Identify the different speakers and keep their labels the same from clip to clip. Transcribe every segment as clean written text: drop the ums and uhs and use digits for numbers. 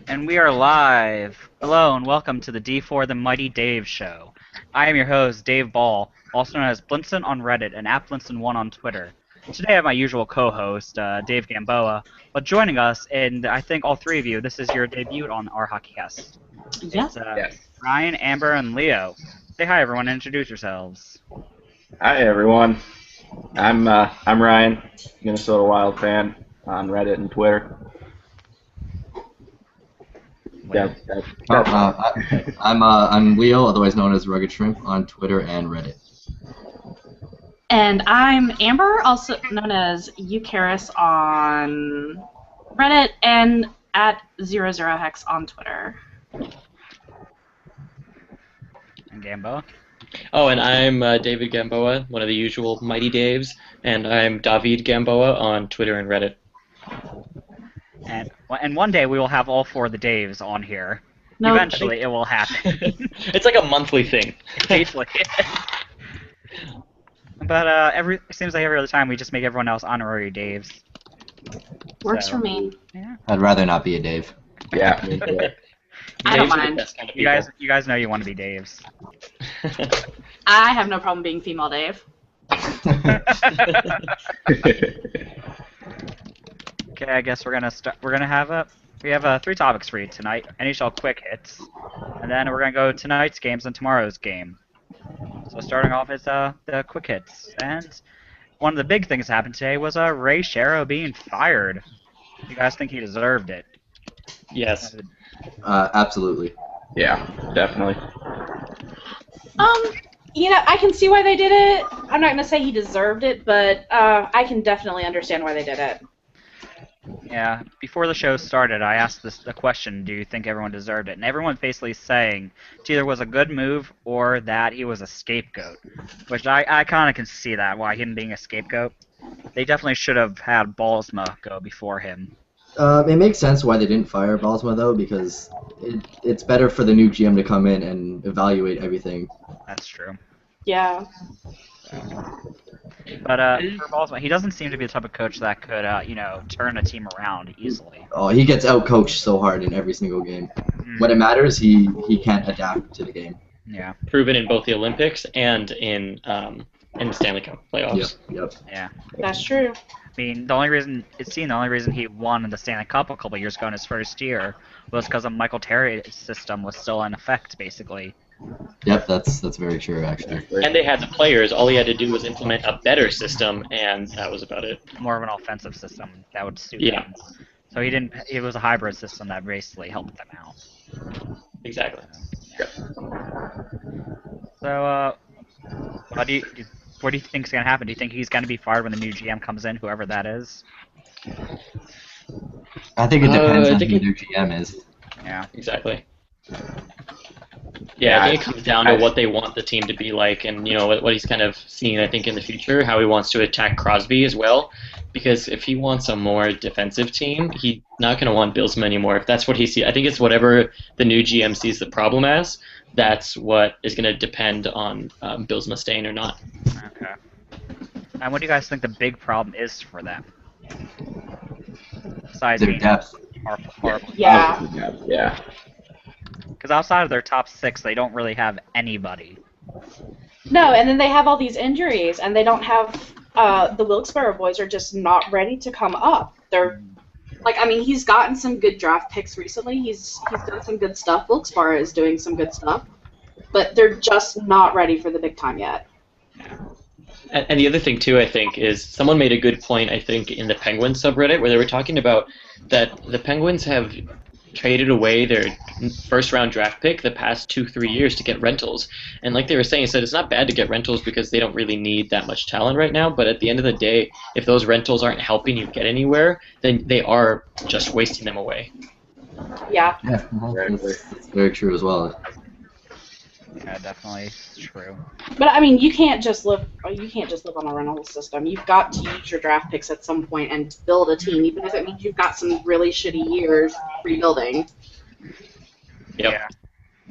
Speaker 1: And we are live. Hello and welcome to the D4 The Mighty Dave Show. I am your host, Dave Ball, also known as Blinsin on Reddit and Blinsin1 on Twitter. Today I have my usual co-host, Dave Gamboa, but joining us, and I think all three of you, this is your debut on our HockeyCast.
Speaker 2: Yeah.
Speaker 1: It's Ryan, Amber, and Leo. Say hi, everyone, and introduce yourselves.
Speaker 3: Hi, everyone. I'm Ryan, Minnesota Wild fan on Reddit and Twitter.
Speaker 4: I'm Leo, otherwise known as Rugged Shrimp, on Twitter and Reddit.
Speaker 2: And I'm Amber, also known as Eucharis on Reddit and at 00hex on Twitter.
Speaker 1: And Gamboa.
Speaker 5: Oh, and I'm David Gamboa, one of the usual Mighty Daves, and I'm David Gamboa on Twitter and Reddit.
Speaker 1: And one day we will have all four of the Daves on here.
Speaker 2: No,
Speaker 1: Eventually it will happen.
Speaker 5: It's like a monthly thing.
Speaker 1: Occasionally. But it seems like every other time we just make everyone else honorary Daves.
Speaker 2: Works for me.
Speaker 1: Yeah.
Speaker 4: I'd rather not be a Dave.
Speaker 3: Yeah.
Speaker 2: I don't
Speaker 5: Daves are the
Speaker 2: mind.
Speaker 5: best kind of
Speaker 1: You guys know you want to be Daves.
Speaker 5: people.
Speaker 2: I have no problem being female Dave.
Speaker 1: Okay, I guess we're gonna start. We have 3 topics for you tonight. NHL quick hits, and then we're gonna go tonight's games and tomorrow's game. So starting off is the quick hits, and one of the big things that happened today was Ray Shero being fired. You guys think he deserved it?
Speaker 5: Yes.
Speaker 4: Absolutely.
Speaker 3: Yeah, definitely.
Speaker 6: I can see why they did it. I'm not going to say he deserved it, but I can definitely understand why they did it.
Speaker 1: Yeah. Before the show started, I asked the question: do you think everyone deserved it? And everyone basically saying it either was a good move or that he was a scapegoat. Which I kind of can see that, why him being a scapegoat. They definitely should have had Ballsma go before him.
Speaker 4: It makes sense why they didn't fire Balsma, though, because it's better for the new GM to come in and evaluate everything.
Speaker 1: That's true.
Speaker 6: Yeah.
Speaker 1: But for Ballsma, he doesn't seem to be the type of coach that could, turn a team around easily.
Speaker 4: Oh, he gets out-coached so hard in every single game. When it matters, he can't adapt to the game.
Speaker 1: Yeah.
Speaker 5: Proven in both the Olympics and in the Stanley Cup playoffs.
Speaker 4: Yep.
Speaker 1: Yeah.
Speaker 6: That's true.
Speaker 1: I mean, the only reason he won the Stanley Cup a couple years ago in his first year was because of Michael Terry's system was still in effect, basically.
Speaker 4: Yep, that's very true, actually.
Speaker 5: And they had the players. All he had to do was implement a better system, and that was about it.
Speaker 1: More of an offensive system that would suit
Speaker 5: Yeah.
Speaker 1: him. So it was a hybrid system that basically helped them out.
Speaker 5: Exactly.
Speaker 1: So, what do you think is going to happen? Do you think he's going to be fired when the new GM comes in, whoever that is?
Speaker 4: I think it depends on
Speaker 5: I think
Speaker 4: who their GM is.
Speaker 1: Yeah.
Speaker 5: Exactly. Yeah, I think it comes down to what they want the team to be like, and what he's kind of seeing, I think, in the future, how he wants to attack Crosby as well. Because if he wants a more defensive team, he's not going to want Bylsma anymore. If that's what he sees, I think it's whatever the new GM sees the problem as. That's what is going to depend on Bylsma staying or not.
Speaker 1: Okay. And what do you guys think the big problem is for them? Besides
Speaker 4: Their
Speaker 1: being
Speaker 4: depth.
Speaker 1: horrible.
Speaker 6: Yeah.
Speaker 3: Yeah.
Speaker 1: Because outside of their top 6, they don't really have anybody.
Speaker 6: No, and then they have all these injuries, and they don't have the Wilkes-Barre boys are just not ready to come up. They're he's gotten some good draft picks recently. He's done some good stuff. Wilkes-Barre is doing some good stuff, but they're just not ready for the big time yet.
Speaker 5: And the other thing, too, I think, is someone made a good point, I think, in the Penguins subreddit, where they were talking about that the Penguins have traded away their first-round draft pick the past 2-3 years to get rentals. And like they were saying, it's not bad to get rentals because they don't really need that much talent right now, but at the end of the day, if those rentals aren't helping you get anywhere, then they are just wasting them away.
Speaker 6: Yeah.
Speaker 4: Yeah, that's very true as well.
Speaker 1: Yeah, definitely true.
Speaker 6: But you can't just live on a rental system. You've got to use your draft picks at some point and build a team, even if it means you've got some really shitty years rebuilding.
Speaker 5: Yep.
Speaker 1: Yeah.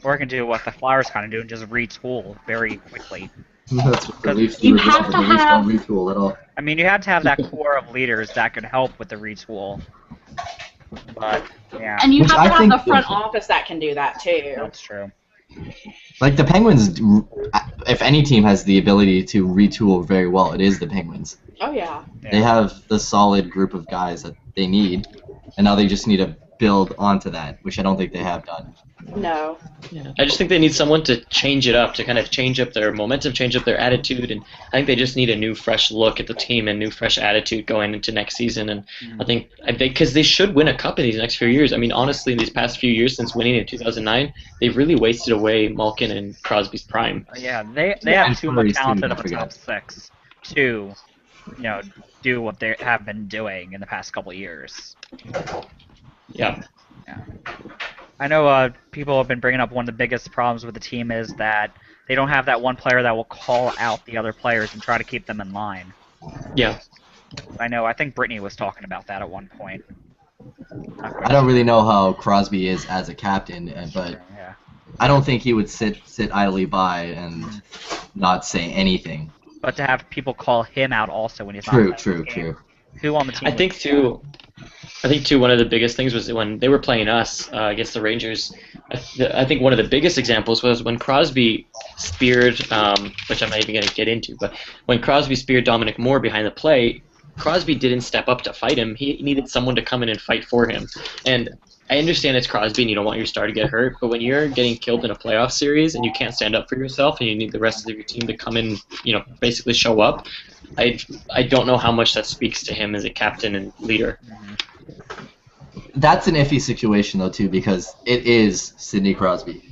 Speaker 1: Or I can do what the Flyers kind of do and just retool very quickly.
Speaker 4: That's what the Leafs do.
Speaker 6: You have to
Speaker 4: The Leafs
Speaker 6: have-
Speaker 4: don't retool at all.
Speaker 1: I mean, you have to have that core of leaders that could help with the retool. But Yeah,
Speaker 2: And you
Speaker 4: Which
Speaker 2: have
Speaker 4: I
Speaker 2: to have
Speaker 4: think
Speaker 2: the front
Speaker 4: is-
Speaker 2: office that can do that too.
Speaker 1: that's true.
Speaker 4: Like the Penguins, if any team has the ability to retool very well, it is the Penguins.
Speaker 6: Oh yeah.
Speaker 4: They have the solid group of guys that they need, and now they just need to build onto that, which I don't think they have done.
Speaker 6: No.
Speaker 5: Yeah. I just think they need someone to change it up, to kind of change up their momentum, change up their attitude, and I think they just need a new, fresh look at the team and new, fresh attitude going into next season. And I think because they should win a cup in these next few years. I mean, honestly, in these past few years since winning in 2009, they've really wasted away Malkin and Crosby's prime.
Speaker 1: Yeah, they have too much
Speaker 4: Fleury's too,
Speaker 1: talented
Speaker 4: don't
Speaker 1: of a top
Speaker 4: forget.
Speaker 1: 6 to, do what they have been doing in the past couple of years.
Speaker 5: Yeah.
Speaker 1: I know people have been bringing up one of the biggest problems with the team is that they don't have that one player that will call out the other players and try to keep them in line.
Speaker 5: Yeah.
Speaker 1: I think Brittany was talking about that at one point.
Speaker 4: I don't really know how Crosby is as a captain, but
Speaker 1: Yeah.
Speaker 4: I don't think he would sit idly by and not say anything.
Speaker 1: But to have people call him out also when he's not
Speaker 4: True,
Speaker 1: playing
Speaker 4: true,
Speaker 1: the game.
Speaker 4: true.
Speaker 1: Who on the team?
Speaker 5: I think too, one of the biggest things was when they were playing us against the Rangers. I think one of the biggest examples was when Crosby speared, which I'm not even going to get into, but when Crosby speared Dominic Moore behind the play, Crosby didn't step up to fight him. He needed someone to come in and fight for him. And I understand it's Crosby and you don't want your star to get hurt, but when you're getting killed in a playoff series and you can't stand up for yourself and you need the rest of your team to come in, basically show up, I don't know how much that speaks to him as a captain and leader.
Speaker 4: That's an iffy situation though too, because it is Sidney Crosby,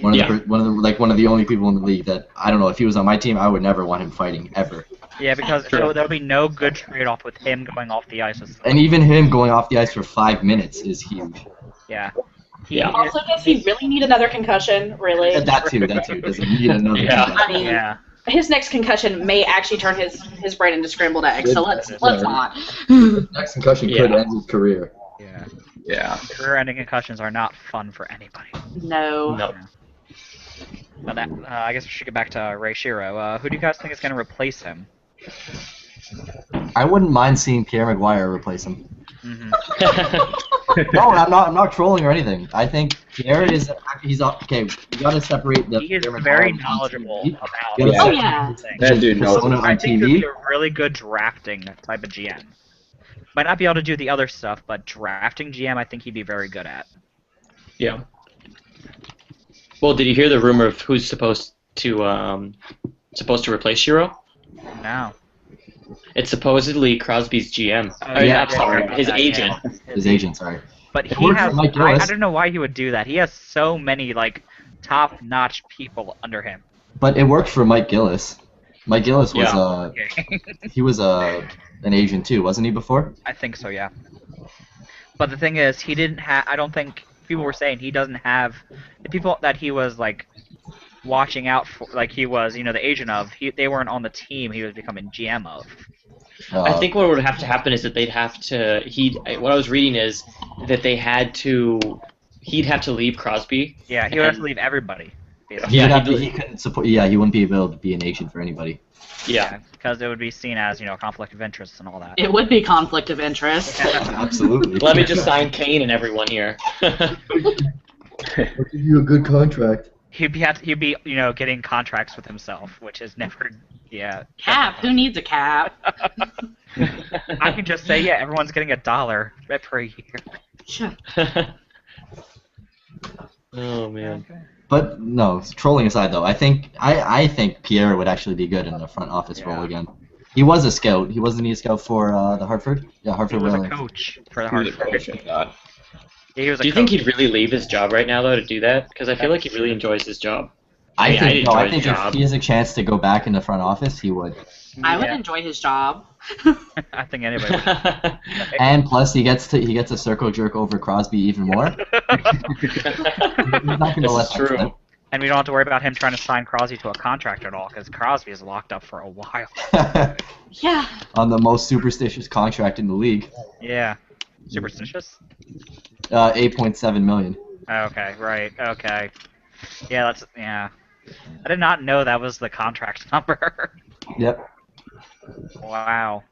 Speaker 4: one of the only people in the league that I don't know, if he was on my team, I would never want him fighting ever.
Speaker 1: Yeah, because there'll be no good trade-off with him going off the ice.
Speaker 4: And even him going off the ice for 5 minutes is huge.
Speaker 1: Yeah.
Speaker 5: Yeah.
Speaker 6: Also, does he really need another concussion? Really?
Speaker 4: That too. Does he need another?
Speaker 5: Yeah.
Speaker 4: concussion?
Speaker 6: I mean,
Speaker 1: Yeah.
Speaker 6: his next concussion may actually turn his brain into scrambled eggs. So let's not.
Speaker 4: Next concussion could
Speaker 5: Yeah.
Speaker 4: end his career.
Speaker 1: Yeah.
Speaker 3: Yeah.
Speaker 1: Career-ending concussions are not fun for anybody.
Speaker 6: No.
Speaker 5: No.
Speaker 1: But I guess we should get back to Ray Shiro. Who do you guys think is going to replace him?
Speaker 4: I wouldn't mind seeing Pierre Maguire replace him.
Speaker 1: Mm-hmm.
Speaker 4: No, I'm not trolling or anything. I think Pierre he's okay. You gotta separate the.
Speaker 1: He is
Speaker 4: Pierre Maguire
Speaker 1: very
Speaker 4: on
Speaker 1: knowledgeable
Speaker 4: TV.
Speaker 1: about
Speaker 4: You gotta
Speaker 6: Oh,
Speaker 4: separate
Speaker 6: yeah.
Speaker 4: the
Speaker 3: That dude knows.
Speaker 4: persona
Speaker 3: it.
Speaker 1: I
Speaker 4: on
Speaker 1: think he'd be
Speaker 4: TV.
Speaker 1: a really good drafting type of GM. Might not be able to do the other stuff, but drafting GM, I think he'd be very good at.
Speaker 5: Yeah. Well, did you hear the rumor of who's supposed to replace Shiro?
Speaker 1: No.
Speaker 5: It's supposedly Crosby's GM.
Speaker 1: Oh,
Speaker 5: Or,
Speaker 4: yeah,
Speaker 5: not sorry,
Speaker 1: yeah,
Speaker 5: his
Speaker 1: yeah.
Speaker 5: agent.
Speaker 4: His agent, sorry.
Speaker 1: But
Speaker 4: It
Speaker 1: he
Speaker 4: worked for
Speaker 1: has.
Speaker 4: Mike
Speaker 1: I
Speaker 4: Gillis.
Speaker 1: don't know why he would do that. He has so many top-notch people under him.
Speaker 4: But it worked for Mike Gillis. Mike Gillis was
Speaker 1: Okay.
Speaker 4: he was an agent too, wasn't he before?
Speaker 1: I think so, yeah. But the thing is, he didn't have. I don't think people were saying he doesn't have the people that he was watching out for. He was, the agent of. They weren't on the team. He was becoming GM of.
Speaker 5: I think what would have to happen is that they'd have to. What I was reading is that he'd have to leave Crosby.
Speaker 1: Yeah, he would have to leave everybody. Basically.
Speaker 5: Yeah,
Speaker 4: he couldn't support. Yeah, he wouldn't be able to be an agent for anybody.
Speaker 5: Yeah.
Speaker 1: Because it would be seen as conflict of interest and all that.
Speaker 2: It would be conflict of interest.
Speaker 4: Absolutely.
Speaker 5: Let me just sign Kane and everyone here.
Speaker 4: I'll give you a good contract.
Speaker 1: He'd be getting contracts with himself, which is never. Yeah.
Speaker 2: Cap. Who needs a cap?
Speaker 1: I can just say, everyone's getting $1 per year.
Speaker 2: Sure.
Speaker 5: Oh man.
Speaker 4: But no, trolling aside though, I think Pierre would actually be good in the front office role again. He was a scout. Wasn't he a scout for the Hartford? Yeah, Hartford
Speaker 1: He was a
Speaker 4: Whalers.
Speaker 1: coach for the
Speaker 3: He was a
Speaker 1: Hartford.
Speaker 3: coach, I thought.
Speaker 1: Yeah, he was a
Speaker 5: Do you think
Speaker 1: coach.
Speaker 5: he'd really leave his job right now though to do that? Because I feel like he really enjoys his job.
Speaker 4: I
Speaker 5: mean,
Speaker 4: think
Speaker 5: I enjoy his
Speaker 4: if
Speaker 5: job.
Speaker 4: he has a chance to go back in the front office, he would.
Speaker 2: I would
Speaker 1: Yeah.
Speaker 2: enjoy his job.
Speaker 1: I think anybody would.
Speaker 4: And plus, he gets a circle jerk over Crosby even more. He's not gonna
Speaker 5: This
Speaker 4: let
Speaker 5: is
Speaker 4: that
Speaker 5: true.
Speaker 4: slip.
Speaker 1: And we don't have to worry about him trying to sign Crosby to a contract at all, because Crosby is locked up for a while.
Speaker 2: Yeah.
Speaker 4: On the most superstitious contract in the league,
Speaker 1: Yeah. Superstitious?
Speaker 4: 8.7 million.
Speaker 1: Okay, right, okay. Yeah, yeah. I did not know that was the contract number.
Speaker 4: Yep.
Speaker 1: Wow.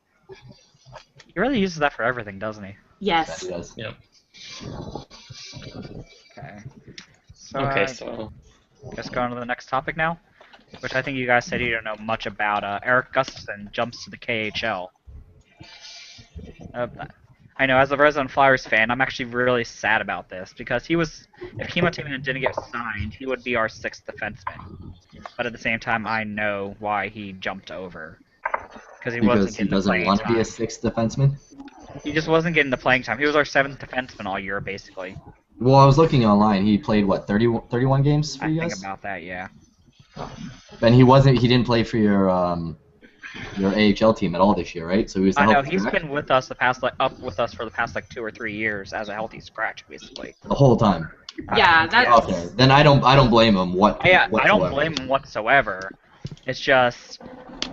Speaker 1: He really uses that for everything, doesn't he?
Speaker 4: That
Speaker 2: Yes.
Speaker 4: he does.
Speaker 5: Yep.
Speaker 1: Okay. So,
Speaker 5: Okay, so
Speaker 1: let's go on to the next topic now, which I think you guys said you don't know much about. Eric Gustafson jumps to the KHL. Uh, I know, as a resident Flyers fan, I'm actually really sad about this because if Kimo Timonen didn't get signed, he would be our 6th defenseman. But at the same time, I know why he jumped over because he wasn't
Speaker 4: Because he
Speaker 1: getting the
Speaker 4: doesn't
Speaker 1: playing
Speaker 4: want to be
Speaker 1: time.
Speaker 4: a sixth defenseman.
Speaker 1: He just wasn't getting the playing time. He was our 7th defenseman all year, basically.
Speaker 4: Well, I was looking online. He played what 31 games for
Speaker 1: I
Speaker 4: you
Speaker 1: think
Speaker 4: guys,
Speaker 1: about that, yeah.
Speaker 4: and he didn't play for your AHL team at all this year, right? So he was the
Speaker 1: I know
Speaker 4: healthy
Speaker 1: he's
Speaker 4: scratch
Speaker 1: been with us up with us for the past 2 or 3 years as a healthy scratch, basically.
Speaker 4: the whole time.
Speaker 2: Yeah, that's
Speaker 4: Okay, then I don't blame him.
Speaker 1: I don't
Speaker 4: whatsoever.
Speaker 1: blame him whatsoever. It's just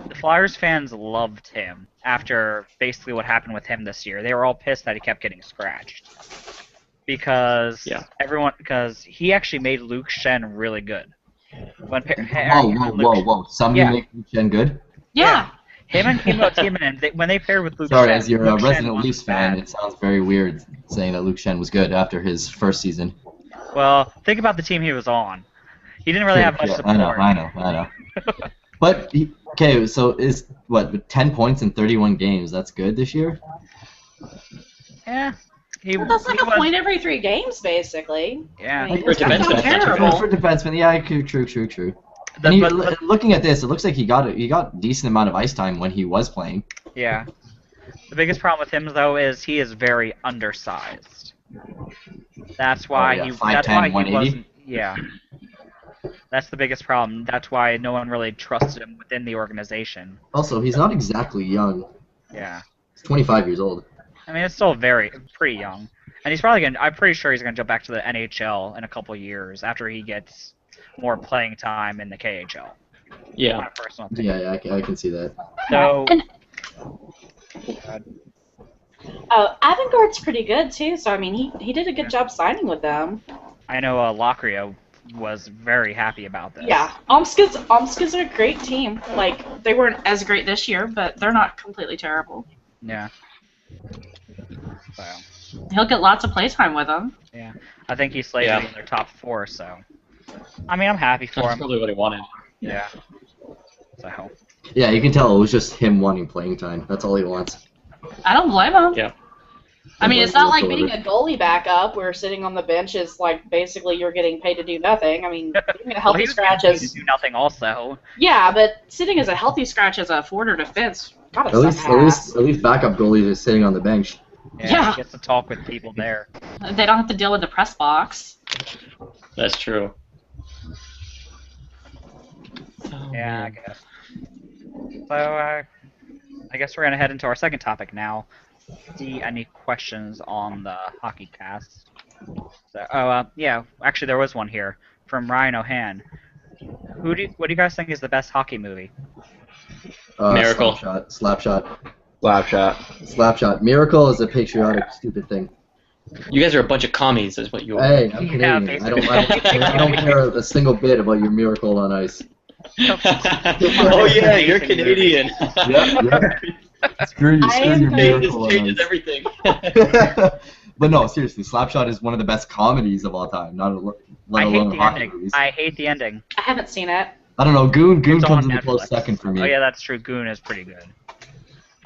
Speaker 1: the Flyers fans loved him after basically what happened with him this year. They were all pissed that he kept getting scratched because he actually made Luke Shen really good. When
Speaker 4: Whoa! Somebody
Speaker 1: Yeah.
Speaker 4: make Luke Shen good.
Speaker 2: yeah.
Speaker 1: Him and Kimo Timonen, when they paired with Luke
Speaker 4: Sorry,
Speaker 1: Shen,
Speaker 4: as you're a
Speaker 1: Luke Shen
Speaker 4: resident
Speaker 1: wasn't
Speaker 4: Leafs fan,
Speaker 1: bad.
Speaker 4: it sounds very weird saying that Luke Shen was good after his first season.
Speaker 1: Well, think about the team he was on. He didn't really have much
Speaker 4: Yeah,
Speaker 1: support.
Speaker 4: I know. But okay, so is what 10 points in 31 games? That's good this year.
Speaker 1: Yeah.
Speaker 6: But that's like
Speaker 1: he
Speaker 6: a
Speaker 1: was-
Speaker 6: point every 3 games, basically.
Speaker 1: Yeah.
Speaker 6: I mean,
Speaker 5: For
Speaker 6: it's not
Speaker 5: defensemen,
Speaker 6: so
Speaker 5: that's not too
Speaker 6: terrible.
Speaker 4: For defenseman, yeah, true.
Speaker 1: The-
Speaker 4: And he,
Speaker 1: but-
Speaker 4: looking at this, it looks like he got a decent amount of ice time when he was playing.
Speaker 1: Yeah. The biggest problem with him though is he is very undersized. That's why
Speaker 4: yeah,
Speaker 1: he
Speaker 4: 5'10",
Speaker 1: that's why he
Speaker 4: 180?
Speaker 1: wasn't yeah. That's the biggest problem. That's why no one really trusted him within the organization.
Speaker 4: Also, he's not exactly young.
Speaker 1: Yeah.
Speaker 4: He's 25 years old.
Speaker 1: I mean, it's still pretty young. And I'm pretty sure he's going to jump back to the NHL in a couple years after he gets more playing time in the KHL.
Speaker 5: yeah.
Speaker 1: My personal opinion.
Speaker 4: Yeah, I can see that.
Speaker 1: So,
Speaker 6: And Avangard's pretty good too. So I mean, he did a good job signing with them.
Speaker 1: I know Lockrio was very happy about this.
Speaker 6: Yeah, Omska's a great team. Like they weren't as great this year, but they're not completely terrible.
Speaker 1: Yeah. So,
Speaker 2: He'll get lots of playtime with them.
Speaker 1: yeah. I think he's slated in their top 4, so. I mean, I'm happy for
Speaker 5: That's
Speaker 1: him.
Speaker 5: probably what he wanted.
Speaker 1: Yeah. So,
Speaker 4: Yeah, you can tell it was just him wanting playing time. That's all he wants.
Speaker 2: I don't blame him.
Speaker 5: Yeah.
Speaker 6: I mean, it's not like
Speaker 4: Whatsoever.
Speaker 6: being a goalie backup where sitting on the bench is like basically you're getting paid to do nothing. I mean, being a healthy
Speaker 1: he was
Speaker 6: scratch
Speaker 1: getting paid
Speaker 6: is
Speaker 1: to do nothing also.
Speaker 6: yeah, but sitting as a healthy scratch as a forward or defense, gotta suck ass.
Speaker 4: At least backup goalies are sitting on the bench.
Speaker 2: Yeah.
Speaker 1: He gets to talk with people there.
Speaker 2: They don't have to deal with the press box.
Speaker 5: That's true.
Speaker 1: Yeah, I guess. So, I guess we're going to head into our second topic now. See any questions on the hockey cast. So, yeah, actually there was one here from Ryan O'Han. What do you guys think is the best hockey movie?
Speaker 5: Miracle.
Speaker 4: Slapshot. Miracle is a patriotic, stupid thing.
Speaker 5: You guys are a bunch of commies, is what you are.
Speaker 4: Hey, I'm
Speaker 1: Yeah,
Speaker 4: Canadian.
Speaker 1: basically.
Speaker 4: I don't care a single bit about your Miracle on Ice.
Speaker 5: Oh yeah, you're Canadian.
Speaker 4: Yep. Screw
Speaker 6: I am
Speaker 4: your
Speaker 5: Hey, this
Speaker 4: Miracle on
Speaker 5: changes
Speaker 4: Ice.
Speaker 5: everything.
Speaker 4: But no, seriously, Slapshot is one of the best comedies of all time. Let
Speaker 1: I hate
Speaker 4: alone
Speaker 1: the
Speaker 4: hockey
Speaker 1: ending.
Speaker 4: movies.
Speaker 1: I hate the ending.
Speaker 6: I haven't seen it.
Speaker 4: I don't know. Goon
Speaker 1: It's on
Speaker 4: comes in a close
Speaker 1: Netflix.
Speaker 4: second for me.
Speaker 1: Oh yeah, that's true. Goon is pretty good.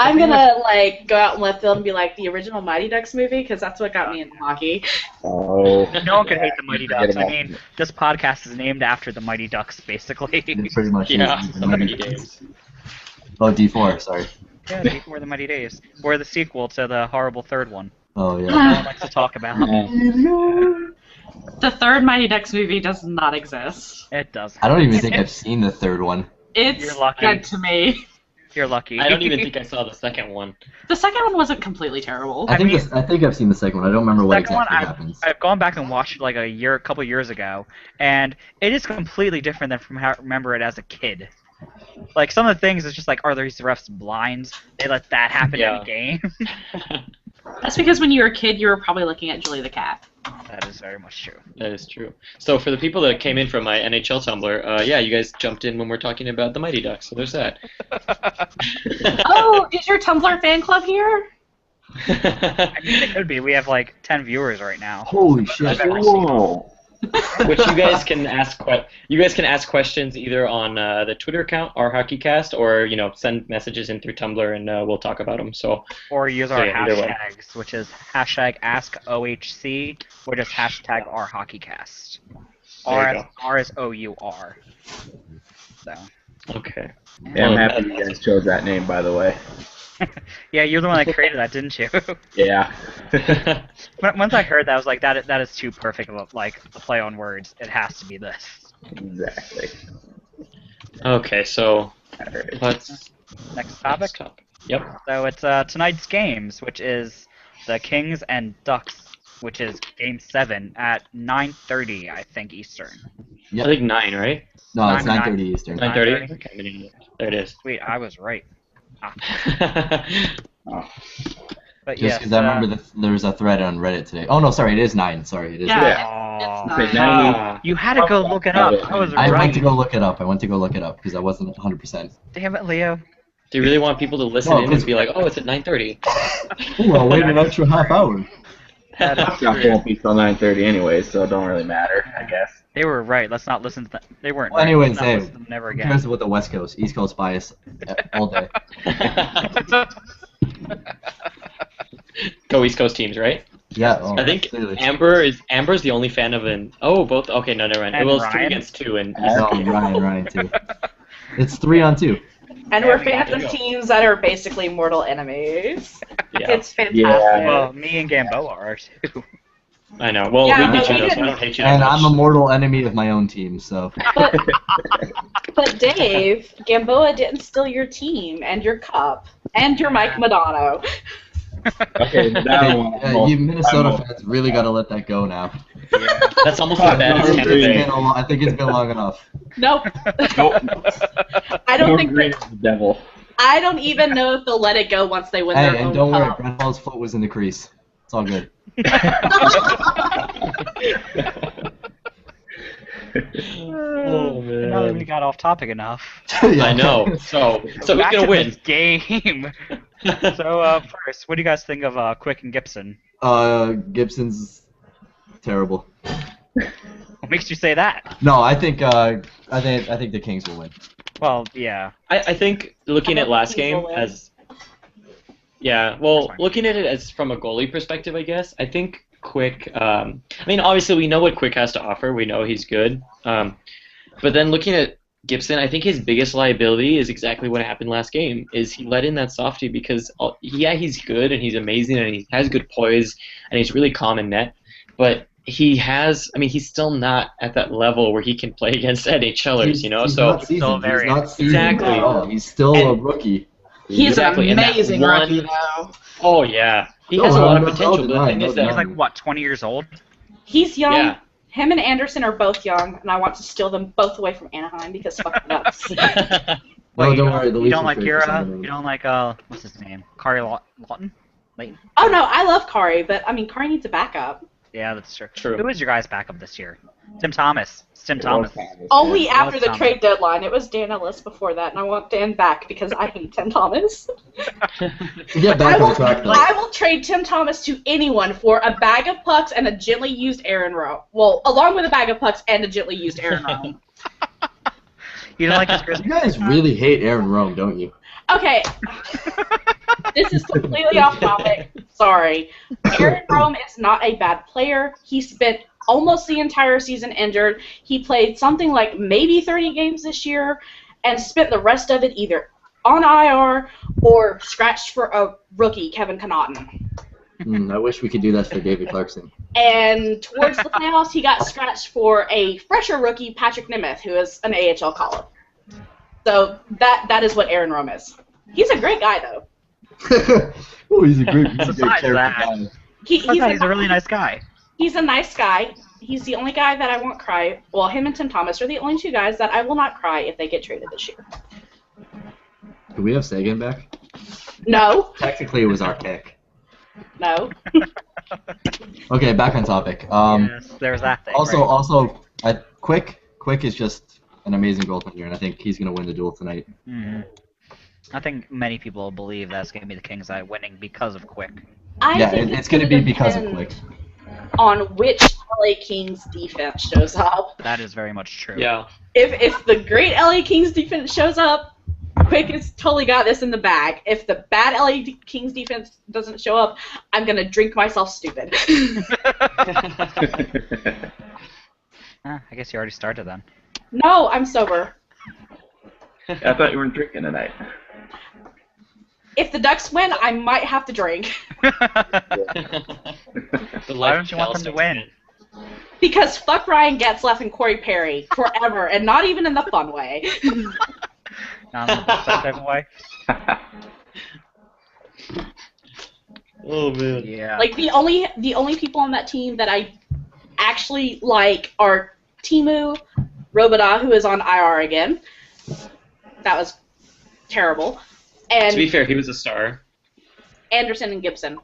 Speaker 6: I'm gonna like go out in left field and be like the original Mighty Ducks movie because that's what got me into hockey.
Speaker 3: Oh.
Speaker 1: No one could hate the Mighty Ducks. I
Speaker 3: Forget
Speaker 1: mean, this podcast is named after the Mighty Ducks, basically.
Speaker 4: It pretty much
Speaker 5: Yeah,
Speaker 4: is.
Speaker 5: so many games.
Speaker 4: Oh, D4, sorry.
Speaker 1: Yeah, before the Mighty Days. We're the sequel to the horrible third one.
Speaker 4: Oh, yeah.
Speaker 1: No one likes to talk about.
Speaker 2: The third Mighty Ducks movie does not exist.
Speaker 1: It does.
Speaker 4: I don't even think I've seen the third one.
Speaker 2: It's
Speaker 1: You're lucky.
Speaker 2: good to me.
Speaker 1: You're lucky.
Speaker 5: I don't even think I saw the second one.
Speaker 2: The second one wasn't completely terrible.
Speaker 4: I think
Speaker 1: mean-
Speaker 4: I think I've seen the second one. I don't remember what
Speaker 1: Second one,
Speaker 4: exactly happens.
Speaker 1: I've gone back and watched it like a couple years ago, and it is completely different than from how I remember it as a kid. Like some of the things, it's just like, are these refs blind? They let that happen in
Speaker 5: Yeah.
Speaker 1: a game.
Speaker 2: That's because when you were a kid, you were probably looking at Julie the Cat.
Speaker 1: That is very much true.
Speaker 5: That is true. So for the people that came in from my NHL Tumblr, yeah, you guys jumped in when we're talking about the Mighty Ducks, so there's that.
Speaker 2: Oh, is your Tumblr fan club here?
Speaker 1: I mean, it could be. We have like 10 viewers right now.
Speaker 4: Holy shit!
Speaker 3: Whoa.
Speaker 5: Which you guys can ask. You guys can ask questions either on the Twitter account, our HockeyCast, or send messages in through Tumblr, and we'll talk about them. So,
Speaker 1: Or use our
Speaker 5: yeah, either way.
Speaker 1: hashtags, which is hashtag AskOHC, or just hashtag OurHockeyCast.
Speaker 5: There you
Speaker 1: R is OUR. So.
Speaker 5: Okay.
Speaker 3: Yeah, I'm happy you guys chose that name, by the way.
Speaker 1: Yeah, you're the one that created that, didn't you?
Speaker 3: Yeah.
Speaker 1: Once I heard that, I was like, that is too perfect of a play on words. It has to be this.
Speaker 3: Exactly.
Speaker 5: Okay, so
Speaker 3: Alright.
Speaker 5: let's
Speaker 1: Next topic.
Speaker 5: Yep.
Speaker 1: So it's tonight's games, which is the Kings and Ducks, which is Game 7 at 9:30, I think, Eastern.
Speaker 4: Yep.
Speaker 5: I think 9, right?
Speaker 4: No, it's
Speaker 1: 9:30
Speaker 4: 9:30 Eastern.
Speaker 5: 9:30. Okay, there it is.
Speaker 1: Sweet, I was right.
Speaker 3: Oh.
Speaker 1: But
Speaker 4: Just
Speaker 1: yes,
Speaker 4: because I remember there was a thread on Reddit today. Oh no, sorry, it is 9. Sorry, it is.
Speaker 2: Yeah.
Speaker 4: 9.
Speaker 1: Aw.
Speaker 2: It's
Speaker 3: Okay,
Speaker 2: not.
Speaker 3: now
Speaker 1: You had to go look it up. I was
Speaker 4: I
Speaker 1: right.
Speaker 4: went to go look it up. Because I wasn't 100%.
Speaker 1: Damn it, Leo.
Speaker 5: Do you really want people to listen
Speaker 4: No,
Speaker 5: in and be like, "Oh, it's at 9:30"?
Speaker 4: Ooh, I'll wait an extra half hour.
Speaker 1: That is
Speaker 3: Podcast
Speaker 1: true.
Speaker 3: won't be till 9:30 anyway, so it don't really matter, I guess.
Speaker 1: They were right. Let's not listen to them. They weren't
Speaker 4: Well,
Speaker 1: right.
Speaker 4: anyways,
Speaker 1: Let's not
Speaker 4: hey,
Speaker 1: listen to them never
Speaker 4: Who
Speaker 1: again.
Speaker 4: cares about the West Coast, East Coast bias all day?
Speaker 5: Go East Coast teams, right?
Speaker 4: Yeah. Oh,
Speaker 5: I think
Speaker 4: clearly.
Speaker 5: Amber's the only fan of an. Oh, both. Okay, no, never mind.
Speaker 1: And
Speaker 5: Well, it's 3
Speaker 1: Ryan?
Speaker 5: against 2, and
Speaker 4: No, Ryan too. It's 3-on-2.
Speaker 6: And
Speaker 1: There
Speaker 6: we're
Speaker 1: we
Speaker 6: fans
Speaker 5: go.
Speaker 6: of teams that are basically mortal enemies.
Speaker 5: yeah,
Speaker 6: It's fantastic.
Speaker 3: Yeah.
Speaker 1: Well, me and Gamboa are too.
Speaker 5: I know. Well,
Speaker 6: Yeah,
Speaker 5: we beat
Speaker 6: but
Speaker 5: you
Speaker 6: we
Speaker 5: though, so I
Speaker 6: didn't-
Speaker 5: don't hate you that
Speaker 4: And
Speaker 5: much.
Speaker 4: I'm a mortal enemy of my own team, so.
Speaker 6: But Dave, Gamboa didn't steal your team and your cup and your Mike Madonna.
Speaker 3: Okay, that
Speaker 4: Hey,
Speaker 3: one.
Speaker 4: you Minnesota fans really gotta let that go now.
Speaker 1: Yeah.
Speaker 5: That's almost as bad as
Speaker 3: No,
Speaker 5: Tampa
Speaker 3: Green.
Speaker 5: Bay.
Speaker 4: I think it's been long enough.
Speaker 6: Nope.
Speaker 3: Nope.
Speaker 6: I don't think
Speaker 3: Green
Speaker 6: that,
Speaker 3: is the devil.
Speaker 6: I don't even know if they'll let it go once they win
Speaker 4: Hey,
Speaker 6: their
Speaker 4: and
Speaker 6: own
Speaker 4: don't worry,
Speaker 6: cup.
Speaker 4: Brett Hall's foot was in the crease. It's all good.
Speaker 5: Oh, man.
Speaker 1: Now that we got off topic enough.
Speaker 4: Yeah.
Speaker 5: I know. So who's
Speaker 1: Back
Speaker 5: gonna
Speaker 1: to
Speaker 5: win?
Speaker 1: this game. So first, what do you guys think of Quick and Gibson?
Speaker 4: Gibson's terrible.
Speaker 1: What makes you say that?
Speaker 4: No, I think the Kings will win.
Speaker 1: Well, yeah.
Speaker 5: I think looking
Speaker 6: I
Speaker 5: at
Speaker 6: don't
Speaker 5: last
Speaker 6: think
Speaker 5: game
Speaker 6: he'll win.
Speaker 5: as yeah, well,
Speaker 1: Fine.
Speaker 5: looking at it as from a goalie perspective, I guess I think Quick. I mean, obviously we know what Quick has to offer. We know he's good. But then looking at Gibson, I think his biggest liability is exactly what happened last game. Is he let in that softie because yeah, he's good and he's amazing and he has good poise and he's really calm in net, but he's still not at that level where he can play against NHLers, you know.
Speaker 4: He's
Speaker 5: So
Speaker 4: not seasoned.
Speaker 1: still
Speaker 4: He's
Speaker 1: very-
Speaker 4: not seasoned
Speaker 5: Exactly.
Speaker 4: at all. He's still a
Speaker 5: And-
Speaker 4: rookie.
Speaker 6: He's
Speaker 5: Exactly,
Speaker 6: an
Speaker 5: and that
Speaker 6: amazing
Speaker 5: one-
Speaker 6: rookie, though.
Speaker 5: oh yeah, he
Speaker 4: No,
Speaker 5: has a
Speaker 4: no,
Speaker 5: lot of
Speaker 4: no,
Speaker 5: potential.
Speaker 4: no
Speaker 5: But the
Speaker 4: denying,
Speaker 5: thing
Speaker 4: no
Speaker 5: is that
Speaker 1: He's like, what, 20 years old?
Speaker 6: He's young.
Speaker 5: yeah.
Speaker 6: Him and Anderson are both young, and I want to steal them both away from Anaheim because fuck the Ducks.
Speaker 4: No,
Speaker 1: you
Speaker 4: don't worry. The
Speaker 1: You
Speaker 4: Leafs
Speaker 1: don't
Speaker 4: will
Speaker 1: like
Speaker 4: trade for
Speaker 1: Kira?
Speaker 4: someone.
Speaker 1: You don't like, what's his name? Kari Lawton? Layton?
Speaker 6: Oh no, I love Kari, but I mean Kari needs a backup.
Speaker 1: Yeah, that's true.
Speaker 5: True.
Speaker 1: Who is your guys' backup this year? Tim Thomas. It's Tim Thomas.
Speaker 6: Only
Speaker 1: Yeah,
Speaker 6: after the
Speaker 1: Thomas.
Speaker 6: trade deadline. It was Dan Ellis before that, and I want Dan back because I hate Tim Thomas.
Speaker 4: To get back
Speaker 6: I
Speaker 4: on
Speaker 6: will,
Speaker 4: track though.
Speaker 6: I will trade Tim Thomas to anyone for a bag of pucks and a gently used Aaron Rome. Well, along with a bag of pucks and a gently used Aaron Rome.
Speaker 1: You don't like his
Speaker 4: You
Speaker 1: Grizzlies?
Speaker 4: guys really hate Aaron Rome, don't you?
Speaker 6: Okay. This is completely off topic. Sorry. Aaron Rome is not a bad player. He spent almost the entire season injured. He played something like maybe 30 games this year and spent the rest of it either on IR or scratched for a rookie, Kevin Connaughton.
Speaker 4: I wish we could do that for David Clarkson.
Speaker 6: And towards the playoffs, he got scratched for a fresher rookie, Patrick Nemeth, who is an AHL call-up. So that is what Aaron Rome is. He's a great guy, though.
Speaker 4: Oh, he's a great
Speaker 1: Besides
Speaker 4: character
Speaker 1: that-
Speaker 4: guy.
Speaker 6: He's
Speaker 1: He's a really nice guy.
Speaker 6: He's a nice guy. He's the only guy that I won't cry. Well, him and Tim Thomas are the only two guys that I will not cry if they get traded this year.
Speaker 4: Do we have Sagan back?
Speaker 6: No,
Speaker 4: Technically, it was our pick.
Speaker 6: no.
Speaker 4: Okay, back on topic.
Speaker 1: Yes, there's that thing. right?
Speaker 4: Quick is just an amazing goaltender, and I think he's gonna win the duel tonight.
Speaker 1: Mhm. I think many people believe that's going to be the Kings winning because of Quick.
Speaker 6: I
Speaker 4: Yeah,
Speaker 6: think
Speaker 4: it's going to be because of Quick.
Speaker 6: on which LA Kings defense shows up.
Speaker 1: That is very much true.
Speaker 5: Yeah.
Speaker 6: If the great LA Kings defense shows up, Quick has totally got this in the bag. If the bad LA Kings defense doesn't show up, I'm gonna drink myself stupid.
Speaker 1: I guess you already started then.
Speaker 6: No, I'm sober.
Speaker 3: I thought you weren't drinking tonight.
Speaker 6: If the Ducks win, I might have to drink.
Speaker 1: Why don't you want them to win?
Speaker 6: Because fuck Ryan Getzlaf and Corey Perry forever, and not even in the fun way.
Speaker 1: Not in the best type of way.
Speaker 5: Oh man.
Speaker 1: Yeah.
Speaker 6: Like the only people on that team that I actually like are Timu, Robida, who is on IR again. That was terrible. And
Speaker 5: To be fair, he was a star.
Speaker 6: Anderson and Gibson.